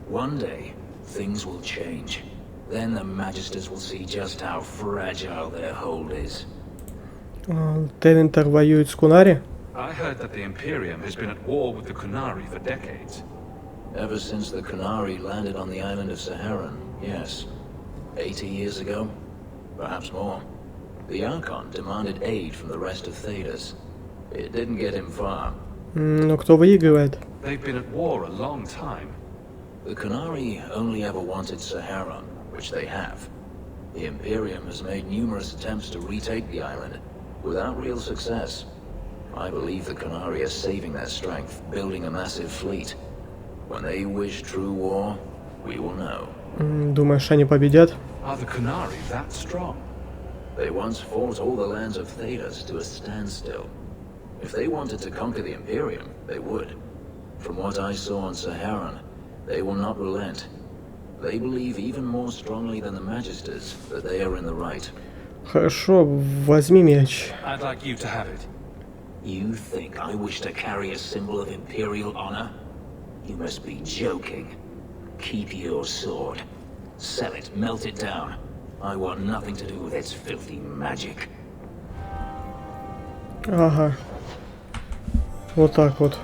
One day, things will change. Then the Magisters will see just how fragile their hold is. Терентер воюет с Кунари? I heard that the Imperium has been at war with the Kunari for decades. Ever since the Kunari landed on the island of Saharan, yes. 80 years ago? Perhaps more. The Archon demanded aid from the rest of Thedas. It didn't get him far. Но кто выигрывает? They've been at war a long time. The Qunari only ever wanted Saharan, which they have. The Imperium has made numerous attempts to retake the island, without real success. I believe the Qunari are saving their strength, building a massive fleet. When they wish true war, we will know. Думаешь, они победят? Are the Qunari that strong? They once fought all the lands of Thedas to a standstill. If they wanted to conquer the Imperium, they would. From what I saw on Saharan, they will not relent. They believe even more strongly than the Magisters that they are in the right. Хорошо, возьми меч. I'd like you to have it. You think I wish to carry a symbol of Imperial honor? You must be joking. Keep your sword. Sell it, melt it down. I want nothing to do with its filthy magic. Ага. Вот так вот.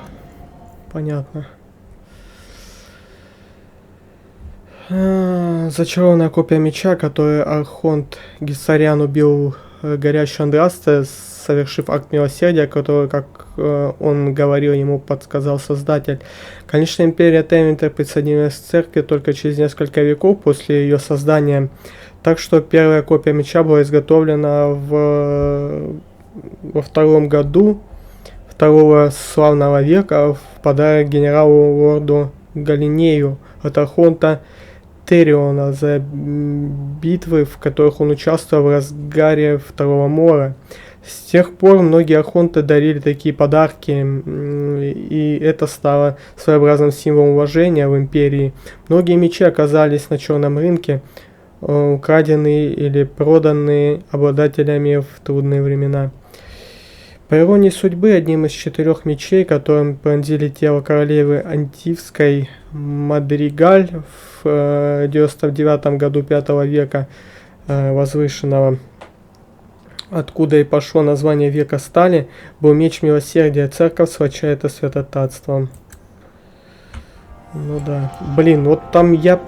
Понятно. Зачарованная копия меча, который Архонт Гессариан убил горящего Андрасте, совершив акт милосердия, который, как он говорил, ему подсказал Создатель. Конечно, империя Темвинтер присоединилась к церкви только через несколько веков после ее создания, так что первая копия меча была изготовлена во втором году второго славного века в подарок генералу лорду Галинею от Архонта Териона за битвы, в которых он участвовал в разгаре Второго Мора. С тех пор многие архонты дарили такие подарки, и это стало своеобразным символом уважения в империи. Многие мечи оказались на черном рынке, украденные или проданные обладателями в трудные времена. По иронии судьбы, одним из 4 мечей, которым пронзили тело королевы Антивской Мадригаль в 99 году 5 века возвышенного, откуда и пошло название века стали, был меч милосердия. Церковь сочетает это святотатством. Ну да. Блин, вот там я...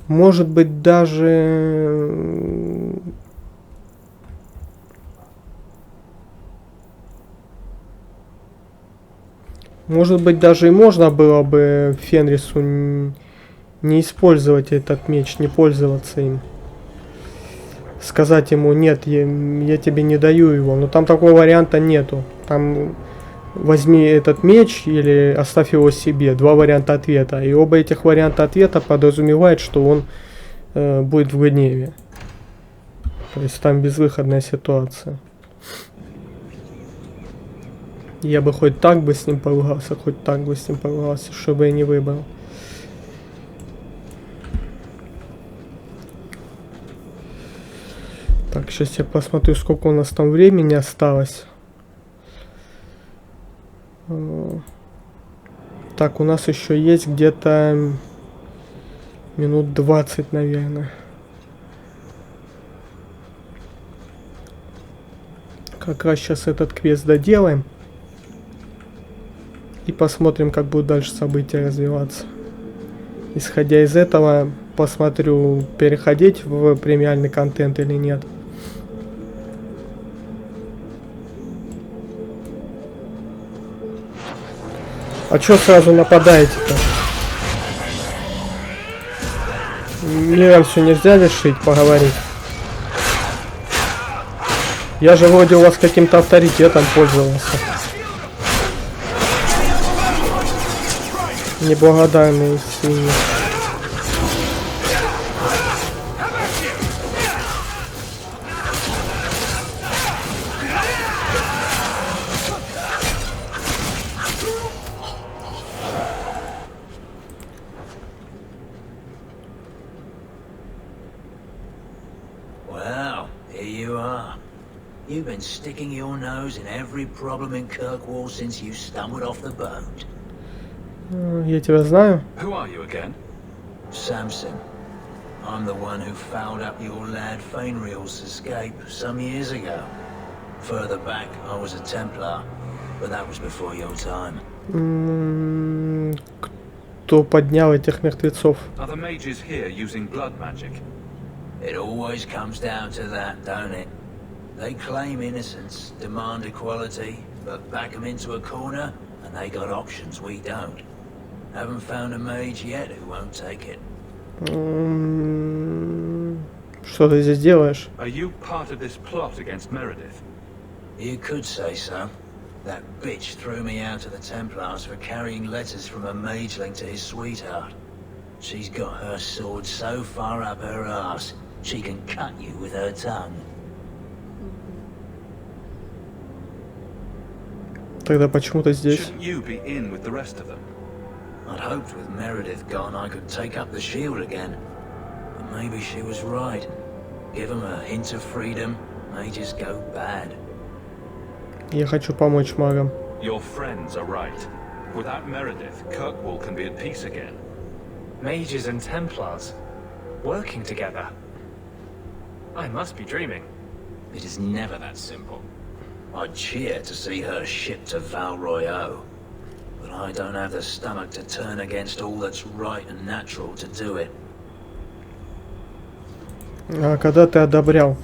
Может быть даже... Может быть, даже и можно было бы Фенрису не использовать этот меч, не пользоваться им. Сказать ему: нет, я тебе не даю его. Но там такого варианта нету. Там возьми этот меч или оставь его себе. 2 варианта ответа. И оба этих варианта ответа подразумевает, что он будет в гневе. То есть там безвыходная ситуация. Я бы хоть так бы с ним поругался, хоть так бы с ним поругался, чтобы я не выбрал. Так, сейчас я посмотрю, сколько у нас там времени осталось. Так, у нас еще есть где-то минут 20, наверное. Как раз сейчас этот квест доделаем. И посмотрим, как будут дальше события развиваться. Исходя из этого, посмотрю, переходить в премиальный контент или нет. А чё сразу нападаете-то? Миром все нельзя решить, поговорить. Я же вроде у вас каким-то авторитетом пользовался. Неблагодарные свиньи. Well, here you are. You've been sticking your nose in every problem in Kirkwall since you stumbled off the boat. Я тебя знаю. Who are you again? Samson. I'm the one who fouled up your lad Fainreal's escape some years ago. Further back, I was a Templar, but that was before your time. Кто поднял этих мертвецов? Are the mages here using blood magic? It always comes down to that, don't it? They claim innocence, demand equality, but back them into a corner, and they got options we don't. Haven't found a mage yet who won't take it. Что ты здесь делаешь? Are you part of this plot against Meredith? You could say so. That bitch threw me out to the Templars for carrying letters from a mageling to his sweetheart. She's got her sword so far up her arse, she can cut you with her tongue. Тогда почему ты здесь? Shouldn't you be in with the rest of them? I'd hoped with Meredith gone I could take up the shield again. But maybe she was right. Give them a hint of freedom, mages go bad. Я хочу помочь магам. Your friends are right. Without Meredith, Kirkwall can be at peace again. Mages and Templars working together. I must be dreaming. It is never that simple. I'd cheer to see her shipped to Val Royeaux. But I don't have the stomach to turn against all that's right and natural to do it. А когда ты одобрял?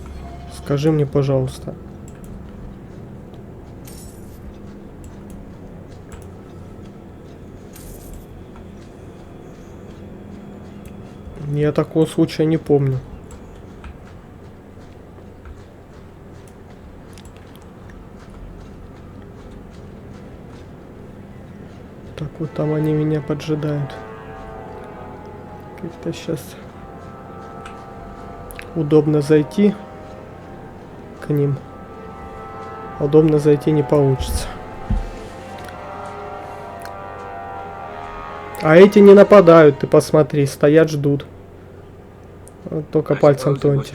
Скажи мне, пожалуйста. Я такого случая не помню. Так вот там они меня поджидают. Как-то сейчас удобно зайти к ним. Удобно зайти не получится. А эти не нападают, ты посмотри, стоят, ждут. Вот только пальцем троньте.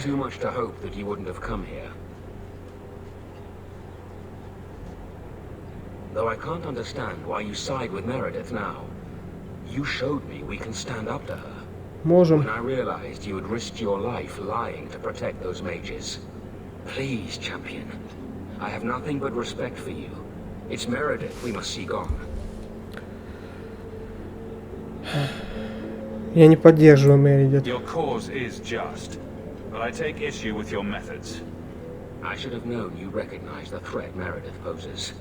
Though I can't understand why you side with Meredith now. You showed me we can stand up to her. Можем. When I realized you had risked your life lying to protect those mages. Please, champion. I have nothing but respect for you. It's Meredith we must see gone. Я не поддерживаю Мередит. Your cause is just, but I take issue with your methods. I should have known you recognize the threat Meredith poses.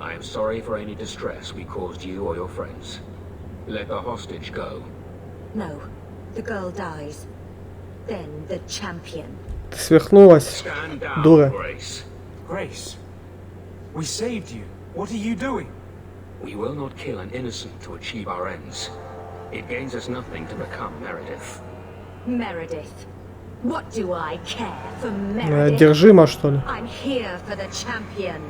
I am sorry for any distress we caused you or your friends. Let the hostage go. No, the girl dies. Then the champion. Ты свихнулась, дура. Grace, we saved you. What are you doing? We will not kill an innocent to achieve our ends. It gains us nothing to become Meredith. Meredith. What do I care for Meredith? Одержима, что ли? I'm here for the champion.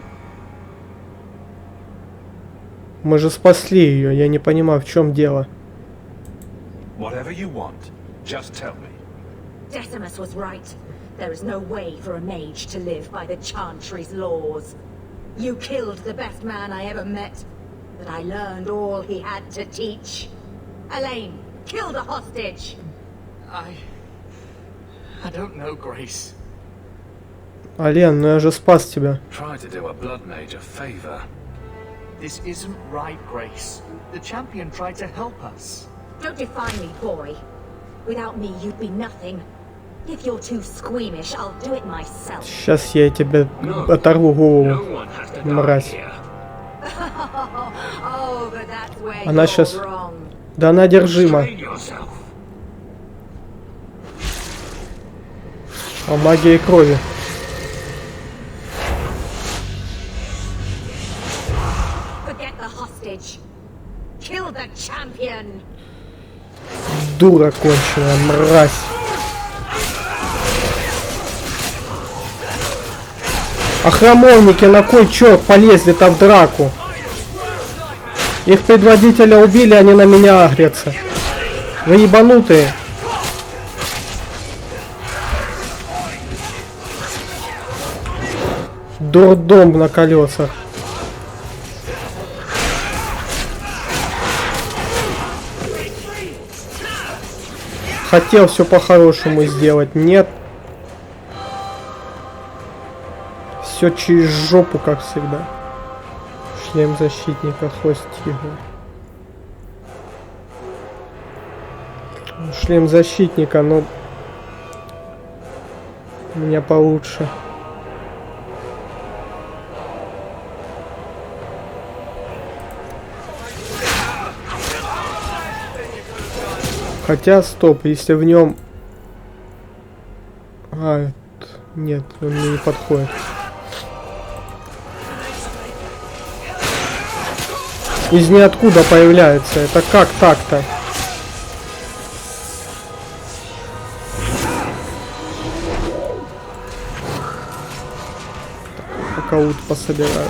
Мы же спасли ее, я не понимаю, в чем дело. Whatever you want, just tell me. Decimus was right. There is no way for a mage to live by the Chantry's laws. You killed the best man I ever met, but I learned all he had to teach. Elaine, kill the hostage. I don't know, Grace. Ален, ну я же спас тебя. Try to do a blood mage a favor. This isn't right, Grace. The champion tried to help us. Don't define me, boy. Without me, you'd be nothing. If you're too squeamish, I'll do it myself. Сейчас я тебе оторву голову, мразь. Oh, but that's where Она you're сейчас... wrong. Да она одержима. А магия крови. Forget the hostage. Kill the champion. Дура конченая, мразь. А храмовники на кой черт полезли-то в драку? Их предводителя убили, они на меня агрятся. Вы ебанутые. Дурдом на колесах. Хотел все по-хорошему сделать, нет. Все через жопу, как всегда. Шлем защитника, хвост тигра. Шлем защитника, но у меня получше. Хотя, стоп, если в нем... А, нет, он мне не подходит. Из ниоткуда появляется. Это как так-то? Пока ут пособираю.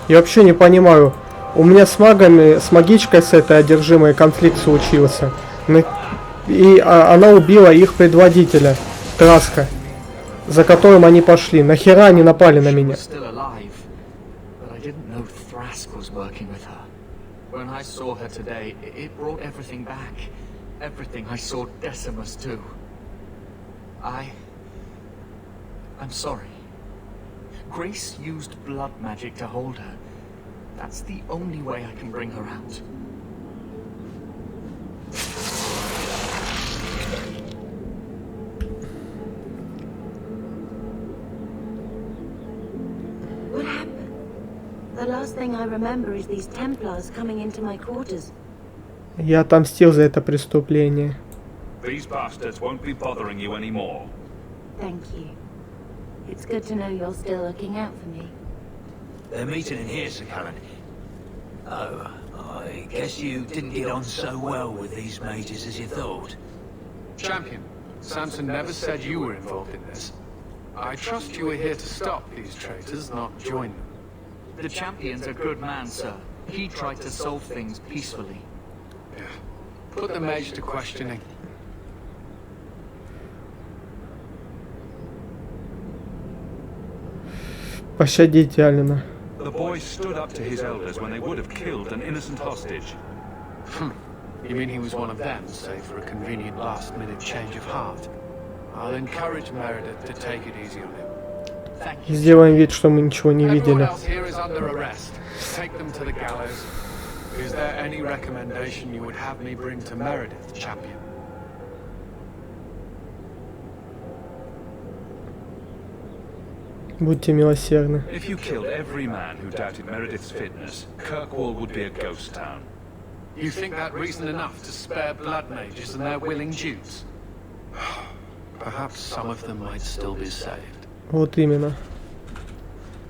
Я вообще не понимаю. У меня с магами, с магичкой с этой одержимой конфликт случился. И она убила их предводителя, Траска, за которым они пошли. Нахера они напали на меня? Grace used blood magic to hold her. That's the only way I can bring her out. What happened? The last thing I remember is these Templars coming into my quarters. Я отомстил за это преступление. These bastards won't be bothering you anymore. Thank you. It's good to know you're still looking out for me. They're meeting in here, Sir Callan. Oh, I guess you didn't get on so well with these mages as you thought. Champion, Samson never said you were involved in this. I trust you were here to stop these traitors, not join them. The champion's a good man, sir. He tried to solve things peacefully. Yeah. Put the mage to questioning. Пощадите Алина. The boy stood up to his elders when they would have killed an innocent hostage. You mean he was one of them, save for a convenient last-minute change of heart? I'll encourage Meredith to take it easy on him. Thank you. Сделаем вид, что мы ничего не видели. Everyone else here is under arrest. Take them to the gallows. Is there any recommendation you would have me bring to Meredith, champion? Будьте милосердны. If you killed every man who doubted Meredith's fitness, Kirkwall would be a ghost town. You think that reason enough to spare blood mages and their willing dupes? Perhaps some of them might still be saved. Вот именно.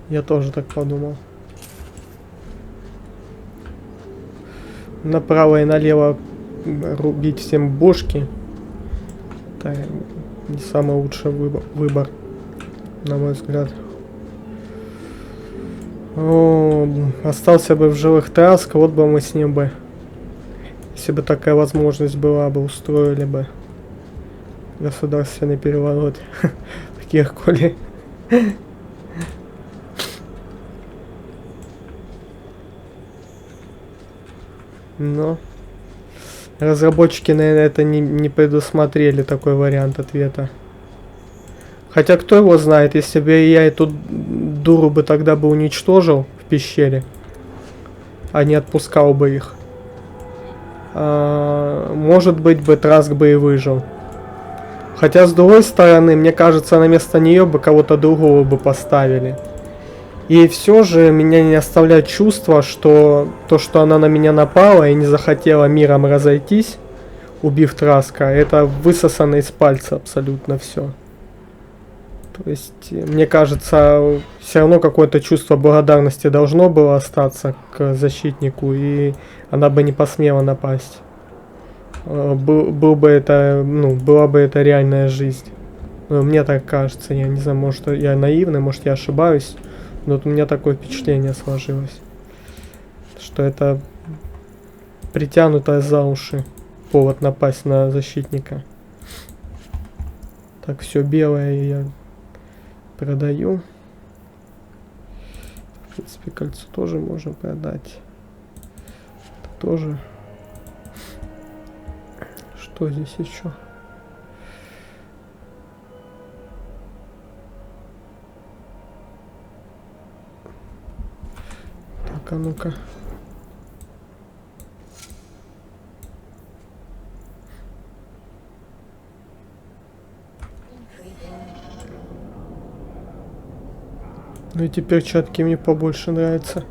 Я тоже так подумал. Направо и налево рубить всем бошки. Это не самый лучший выбор, на мой взгляд. О, остался бы в живых Траск, вот бы мы с ним бы, если бы такая возможность была бы, устроили бы государственный переворот в Киркуле. Но разработчики, наверное, это не предусмотрели, такой вариант ответа. Хотя кто его знает, если бы я эту дуру бы тогда бы уничтожил в пещере, а не отпускал бы их. Может быть бы Траск бы и выжил. Хотя с другой стороны, мне кажется, на место нее бы кого-то другого бы поставили. И все же меня не оставляет чувство, что то, что она на меня напала и не захотела миром разойтись, убив Траска, это высосано из пальца абсолютно все. То есть, мне кажется, все равно какое-то чувство благодарности должно было остаться к защитнику, и она бы не посмела была бы это реальная жизнь. Мне так кажется, я не знаю, может я наивный, может я ошибаюсь, но вот у меня такое впечатление сложилось, что это притянутая за уши повод напасть на защитника. Так, все белое я продаю. В принципе, кольцо тоже можно продать. Это тоже. Что здесь еще? Так, а ну-ка. Ну эти перчатки мне побольше нравятся.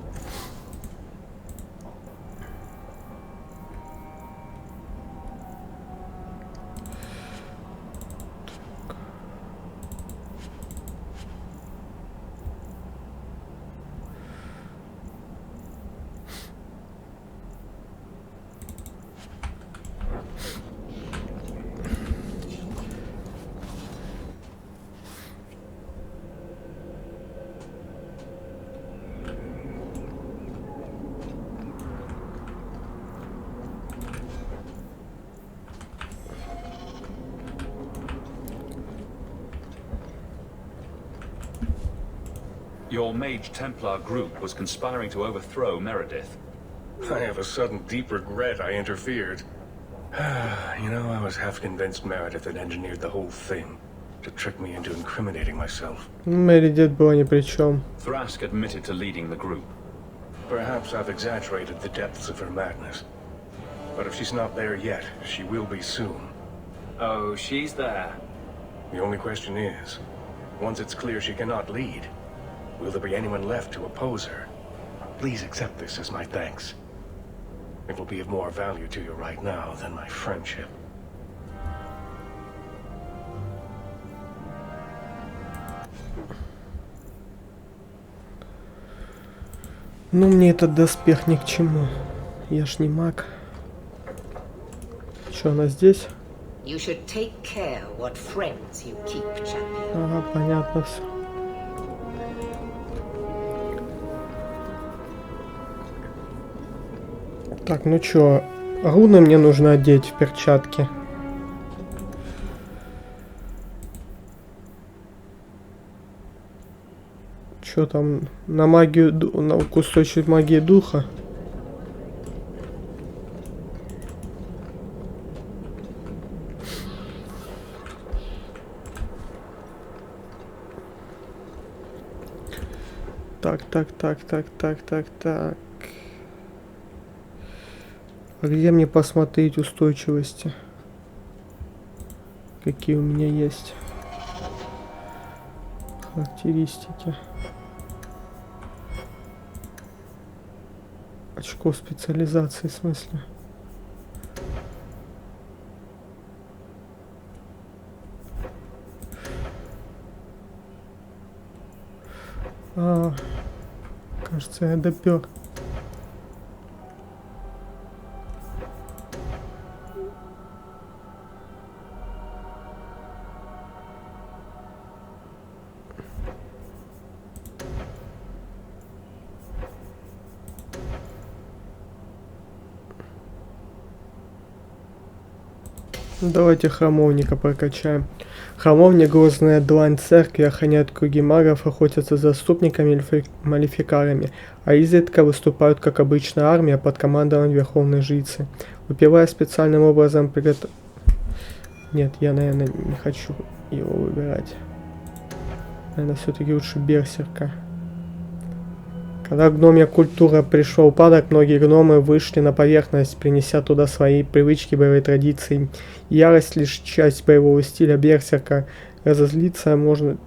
Your Mage Templar group was conspiring to overthrow Meredith. I have a sudden deep regret I interfered. You know, I was half convinced Meredith had engineered the whole thing to trick me into incriminating myself. Meredith была ни при чем. Thrask admitted to leading the group. Perhaps I've exaggerated the depths of her madness. But if she's not there yet, she will be soon. Oh, she's there. The only question is, once it's clear she cannot lead, will there be anyone left to oppose her? Please accept this as my thanks. It will be of more value to you right now than my friendship. Ну, мне этот доспех ни к чему. Я ж не маг. Что, она здесь? You should take care what friends you keep, champion. Ага, понятно все. Так, ну чё, руны мне нужно одеть в перчатки. Чё там, на магию, на кусочек магии духа? Так. А где мне посмотреть устойчивости? Какие у меня есть? Характеристики. Очко специализации, в смысле? Кажется, я допер. Давайте храмовника прокачаем. Храмовник, грозная длань церкви, охраняют круги магов, охотятся за заступниками или малефикарами, а изредка выступают как обычная армия под командованием верховной жрицы. Выпивая специальным образом Нет, я, наверное, не хочу его выбирать. Наверное, все-таки лучше берсерка. Когда гномья культура пришла в упадок, многие гномы вышли на поверхность, принеся туда свои привычки, боевые традиции. Ярость лишь часть боевого стиля берсерка. Разозлиться может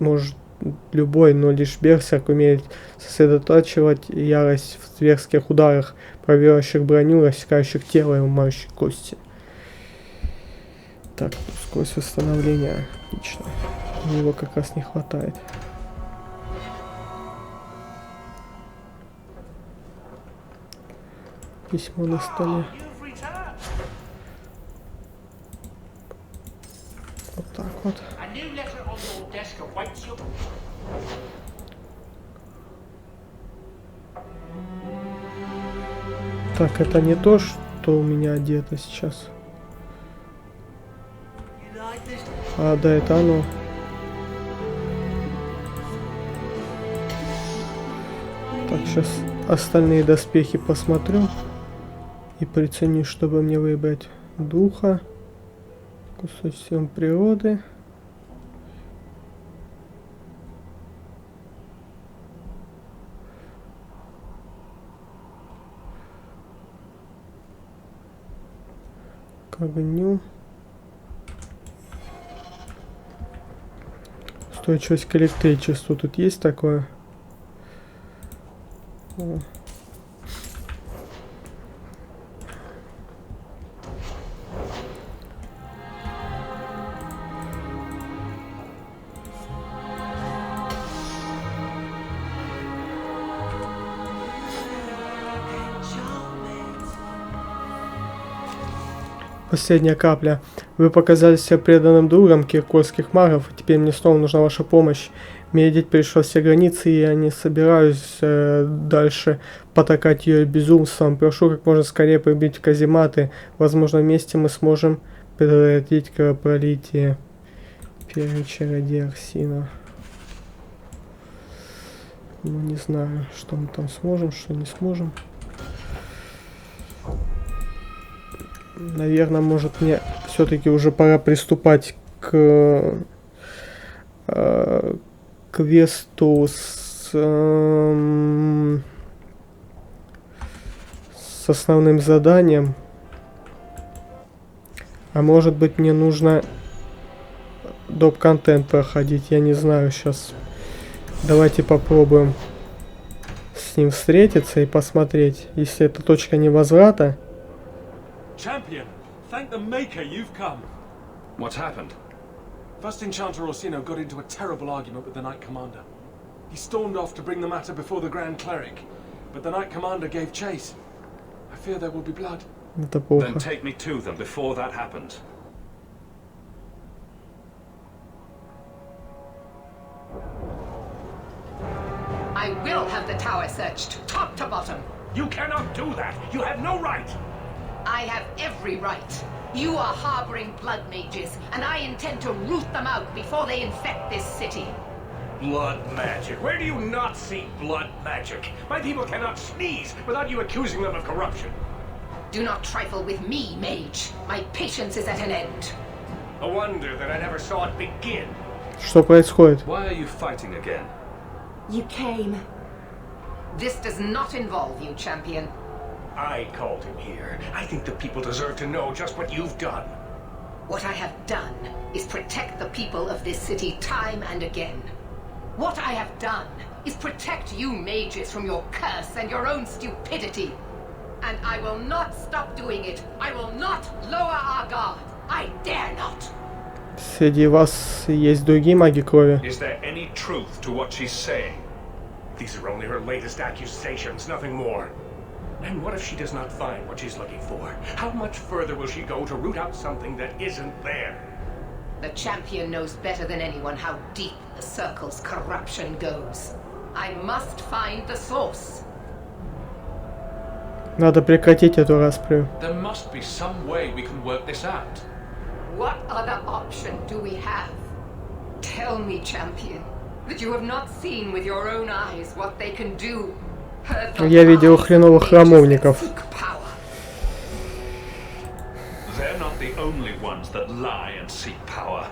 любой, но лишь берсерк умеет сосредотачивать ярость в зверских ударах, пробивающих броню, рассекающих тело и ломающих кости. Так, скорость восстановления. Отлично. Его как раз не хватает. Письмо на столе. Вот так вот. Так, это не то, что у меня одето сейчас. А, да, это оно. Так, сейчас остальные доспехи посмотрю. И приценюсь, чтобы мне выбрать духа. Кусочек природы. К огню. Устойчивость к электричеству. Тут есть такое? Последняя капля. Вы показали себя преданным другом киркорских магов, и теперь мне снова нужна ваша помощь. Медведь перешел все границы, и я не собираюсь дальше потакать ее безумством. Прошу как можно скорее прибить казематы. Возможно, вместе мы сможем предотвратить кровопролитие. Первый чародей Арсина. Ну, не знаю, что мы там сможем, что не сможем. Наверное, может, мне все-таки уже пора приступать к квесту с основным заданием. А может быть, мне нужно доп-контент проходить, я не знаю сейчас. Давайте попробуем с ним встретиться и посмотреть. Если это точка невозврата. Champion, thank the Maker you've come. What's happened? First Enchanter Orsino got into a terrible argument with the Knight Commander. He stormed off to bring the matter before the Grand Cleric, but the Knight Commander gave chase. I fear there will be blood. Это плохо. Then take me to them before that happens. I will have the tower searched, top to bottom. You cannot do that. You have no right. I have every right. You are harboring blood mages, and I intend to root them out before they infect this city. Blood magic? Where do you not see blood magic? My people cannot sneeze without you accusing them of corruption. Do not trifle with me, mage. My patience is at an end. A wonder that I never saw it begin. Что происходит? Why are you fighting again? You came. This does not involve you, champion. I called him here. I think the people deserve to know just what you've done. What I have done is protect the people of this city time and again. What I have done is protect you mages from your curse and your own stupidity. And I will not stop doing it. I will not lower our guard. I dare not. Среди вас есть другие маги крови? Is there any truth to what she's saying? These are only her latest accusations, nothing more. And what if she does not find what she's looking for? How much further will she go to root out something that isn't there? The champion knows better than anyone how deep the circle's corruption goes. I must find the source. Надо прекратить эту расприю. There must be some way we can work this out. What other option do we have? Tell me, champion, that you have not seen with your own eyes what they can do. Я видел хреновых храмовников. They're not the only ones that lie and seek power.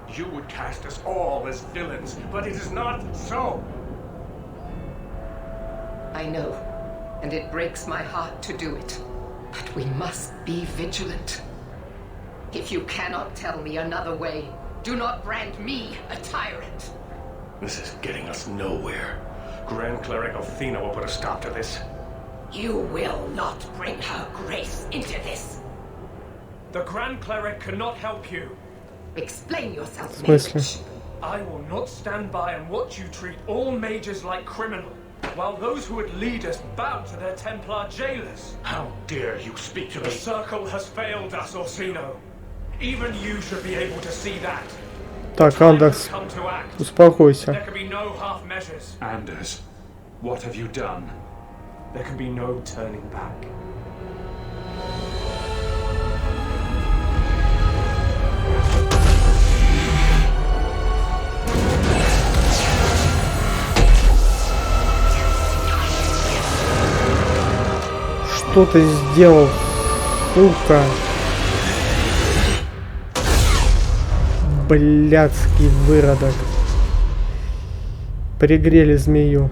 You would cast us all as villains, but it is not so. I know, and it breaks my heart to do it. But we must be vigilant. If you cannot tell me another way, do not brand me a tyrant. This is getting us nowhere. Grand Cleric Athena will put a stop to this. You will not bring her grace into this. The Grand Cleric cannot help you. Explain yourself, mage. I will not stand by and watch you treat all mages like criminals, while those who would lead us bow to their Templar jailers. How dare you speak to me? The Circle has failed us, Orsino. Even you should be able to see that. Так, Андерс, успокойся. There can be no half measures. Anders, what have you done? There can be no turning back. Что ты сделал, сука? Блядский выродок. Пригрели змею.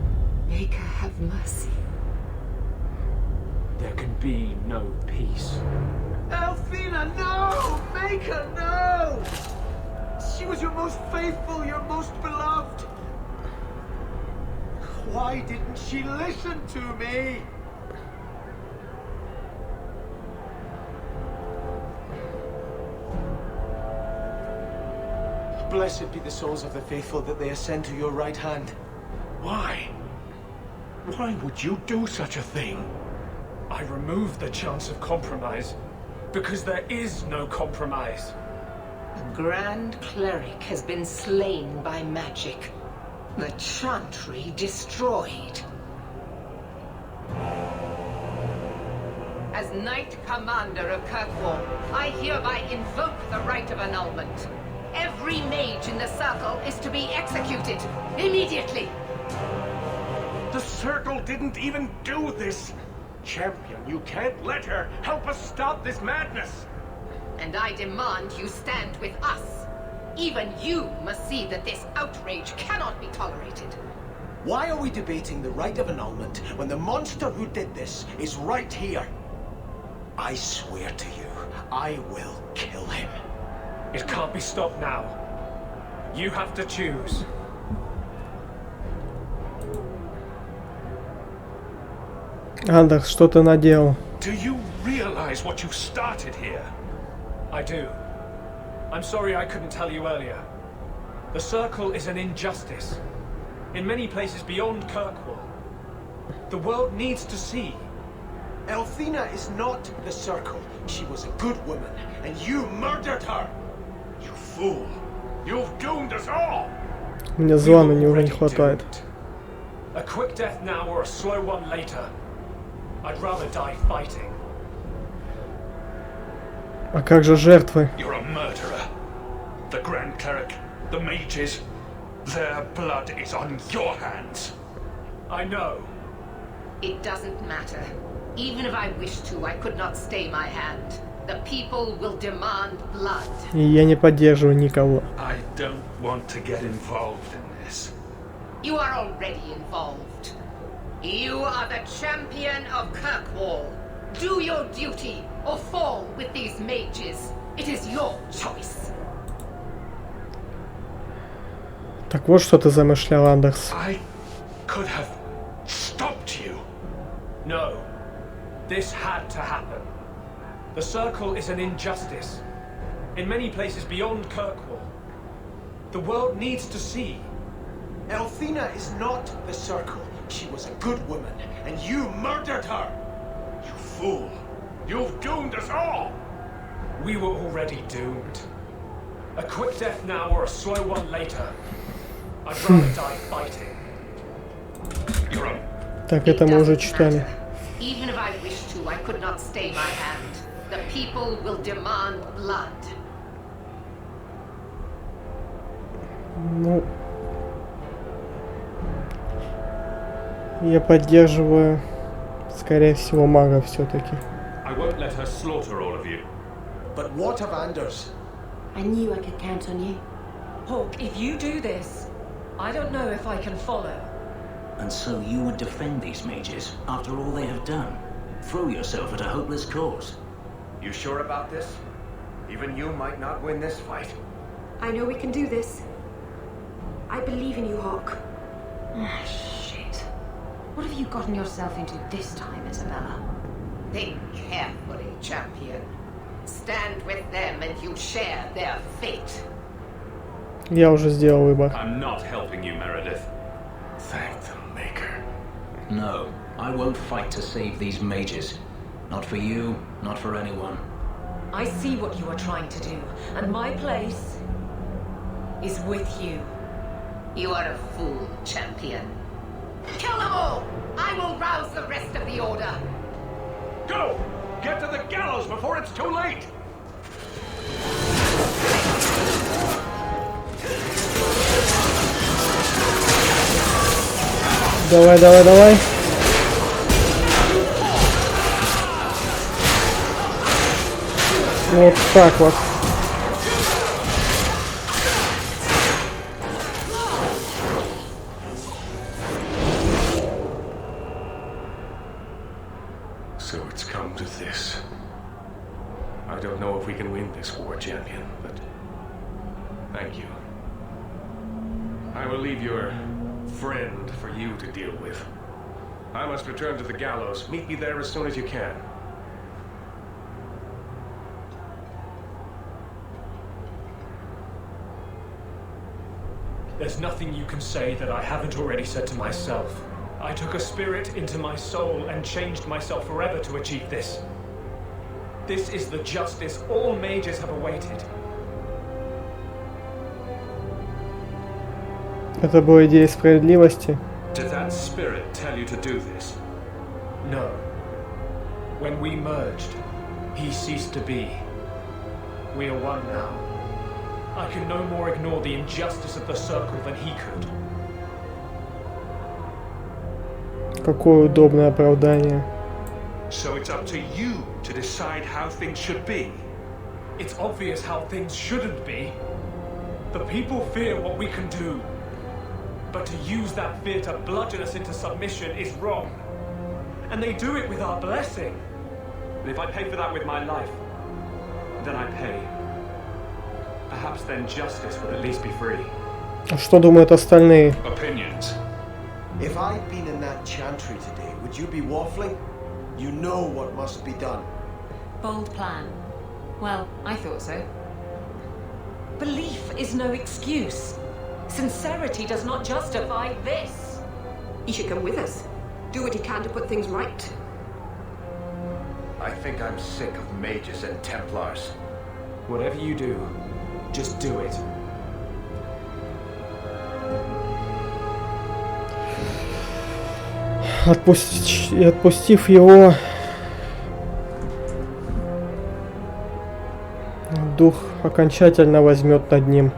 There can be no peace. Athena, no! Maker, no! She was your most faithful, your most beloved. Why didn't she listen to me? Blessed be the souls of the faithful that they ascend to your right hand. Why? Why would you do such a thing? I removed the chance of compromise because there is no compromise. The Grand Cleric has been slain by magic. The Chantry destroyed. As Knight Commander of Kirkwall, I hereby invoke the right of annulment. Every mage in the Circle is to be executed immediately. The Circle didn't even do this. Champion, you can't let her. Help us stop this madness. And I demand you stand with us. Even you must see that this outrage cannot be tolerated. Why are we debating the right of annulment when the monster who did this is right here? I swear to you, I will kill him. It can't be stopped now. You have to choose. Андерс, что ты наделал? Do you realize what you started here? I do. I'm sorry I couldn't tell you earlier. The Circle is an injustice. In many places beyond Kirkwall. The world needs to see. Elfina is not the Circle. She was a good woman, and you murdered her! You fool! You've doomed us all! Мне зла на него не хватает. A quick death now or a slow one later. I'd rather die fighting. А как же жертвы? You're a murderer. The Grand Cleric, the mages, their blood is on your hands. I know. It doesn't matter. Even if I wished to, I could not stay my hand. The people will demand blood. И я не поддерживаю никого. I don't want to get involved in this. You are already involved. You are the champion of Kirkwall. Do your duty or fall with these mages. It is your choice. Так вот что ты замышлял, Андерс. I could have stopped you. No. This had to happen. The Circle is an injustice. In many places beyond Kirkwall. The world needs to see. Elfina is not the Circle. She was a good woman, and you murdered her! You fool! You've doomed us all! We were already doomed. A quick death now or a slow one later. I'd rather die fighting. You're a... Так, это мы уже читали. Even if I wished to, I could not stay my hand. The people will demand blood. Ну... Я поддерживаю, скорее всего, мага все-таки. I won't let her slaughter all of you. But what of Anders? I knew I could count on you. Hawk, if you do this, I don't know if I can follow. And so you would defend these mages after all they have done? Throw yourself at a hopeless cause? You sure about this? Even you might not win this fight. I know we can do this. I believe in you, Hawk. Ah, shit. What have you gotten yourself into this time, Isabella? Think carefully, champion. Stand with them and you share their fate. Я уже сделал выбор. I'm not helping you, Meredith. Thank the Maker. No, I won't fight to save these mages. Not for you, not for anyone. I see what you are trying to do, and my place is with you. You are a fool, champion. Kill them all! I will rouse the rest of the order. Go! Get to the gallows before it's too late! Давай, давай, давай. Вот так вот. So it's come to this. I don't know if we can win this war, champion, but thank you. I will leave your friend for you to deal with. I must return to the gallows. Meet me there as soon as you can. There's nothing you can say that I haven't already said to myself. I took a spirit into my soul and changed myself forever to achieve this. This is the justice all mages have awaited. Это была идея справедливости. Did that spirit tell you to do this? No. When we merged, he ceased to be. We are one now. I can no more ignore the injustice of the circle than he could. Какое удобное оправдание. So it's up to you to decide how things should be. It's obvious how things shouldn't be. The people fear what we can do. But to use that fear to bludgeon us into submission is wrong. And they do it with our blessing. And if I pay for that with my life, then I pay. Perhaps then justice would at least be free. А что думают остальные? Opinions. If I'd been in that chantry today, would you be waffling? You know what must be done. Bold plan. Well, I thought so. Belief is no excuse. Sincerity does not justify this. He should come with us. Do what he can to put things right. I think I'm sick of mages and Templars. Whatever you do, just do it. Отпустив его, дух окончательно возьмет над ним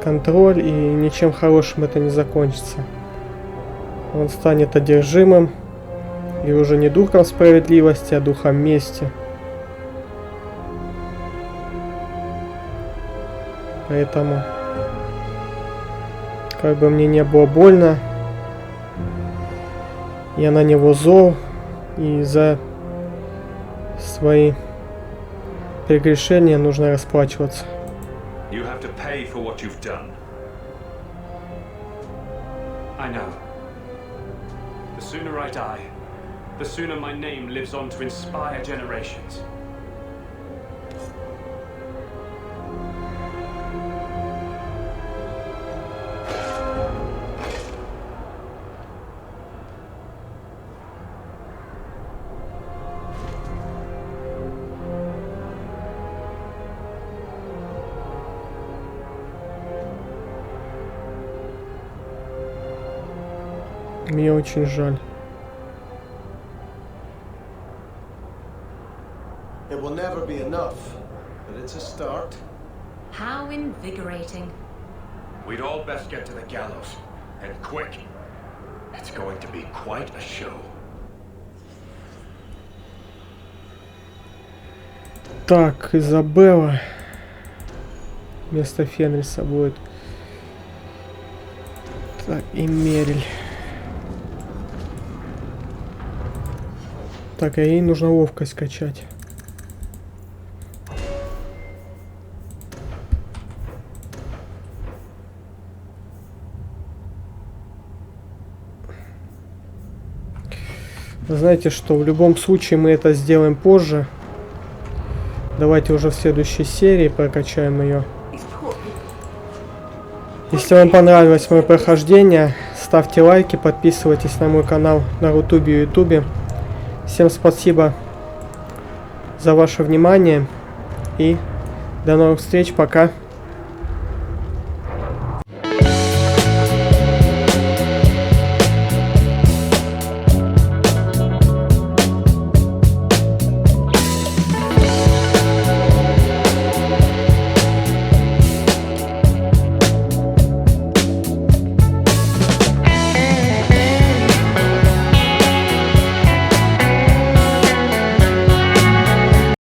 контроль, и ничем хорошим это не закончится. Он станет одержимым, и уже не духом справедливости, а духом мести. Поэтому, как бы мне не было больно, я на него зол, и за свои прегрешения нужно расплачиваться. You have to pay for what you've done. I know. The sooner I die, the sooner my name lives on to inspire generations. Мне очень жаль. It will never be enough, but it's a start. How invigorating. We'd all best get to the gallows, and quick. It's going to be quite a show. Так, Изабелла. Вместо Фенриса будет. Так, и Мериль. Так, а ей нужно ловкость качать. Знаете что, в любом случае мы это сделаем позже. Давайте уже в следующей серии прокачаем ее. Если вам понравилось мое прохождение, ставьте лайки, подписывайтесь на мой канал на Рутубе и Ютубе. Всем спасибо за ваше внимание и до новых встреч, пока.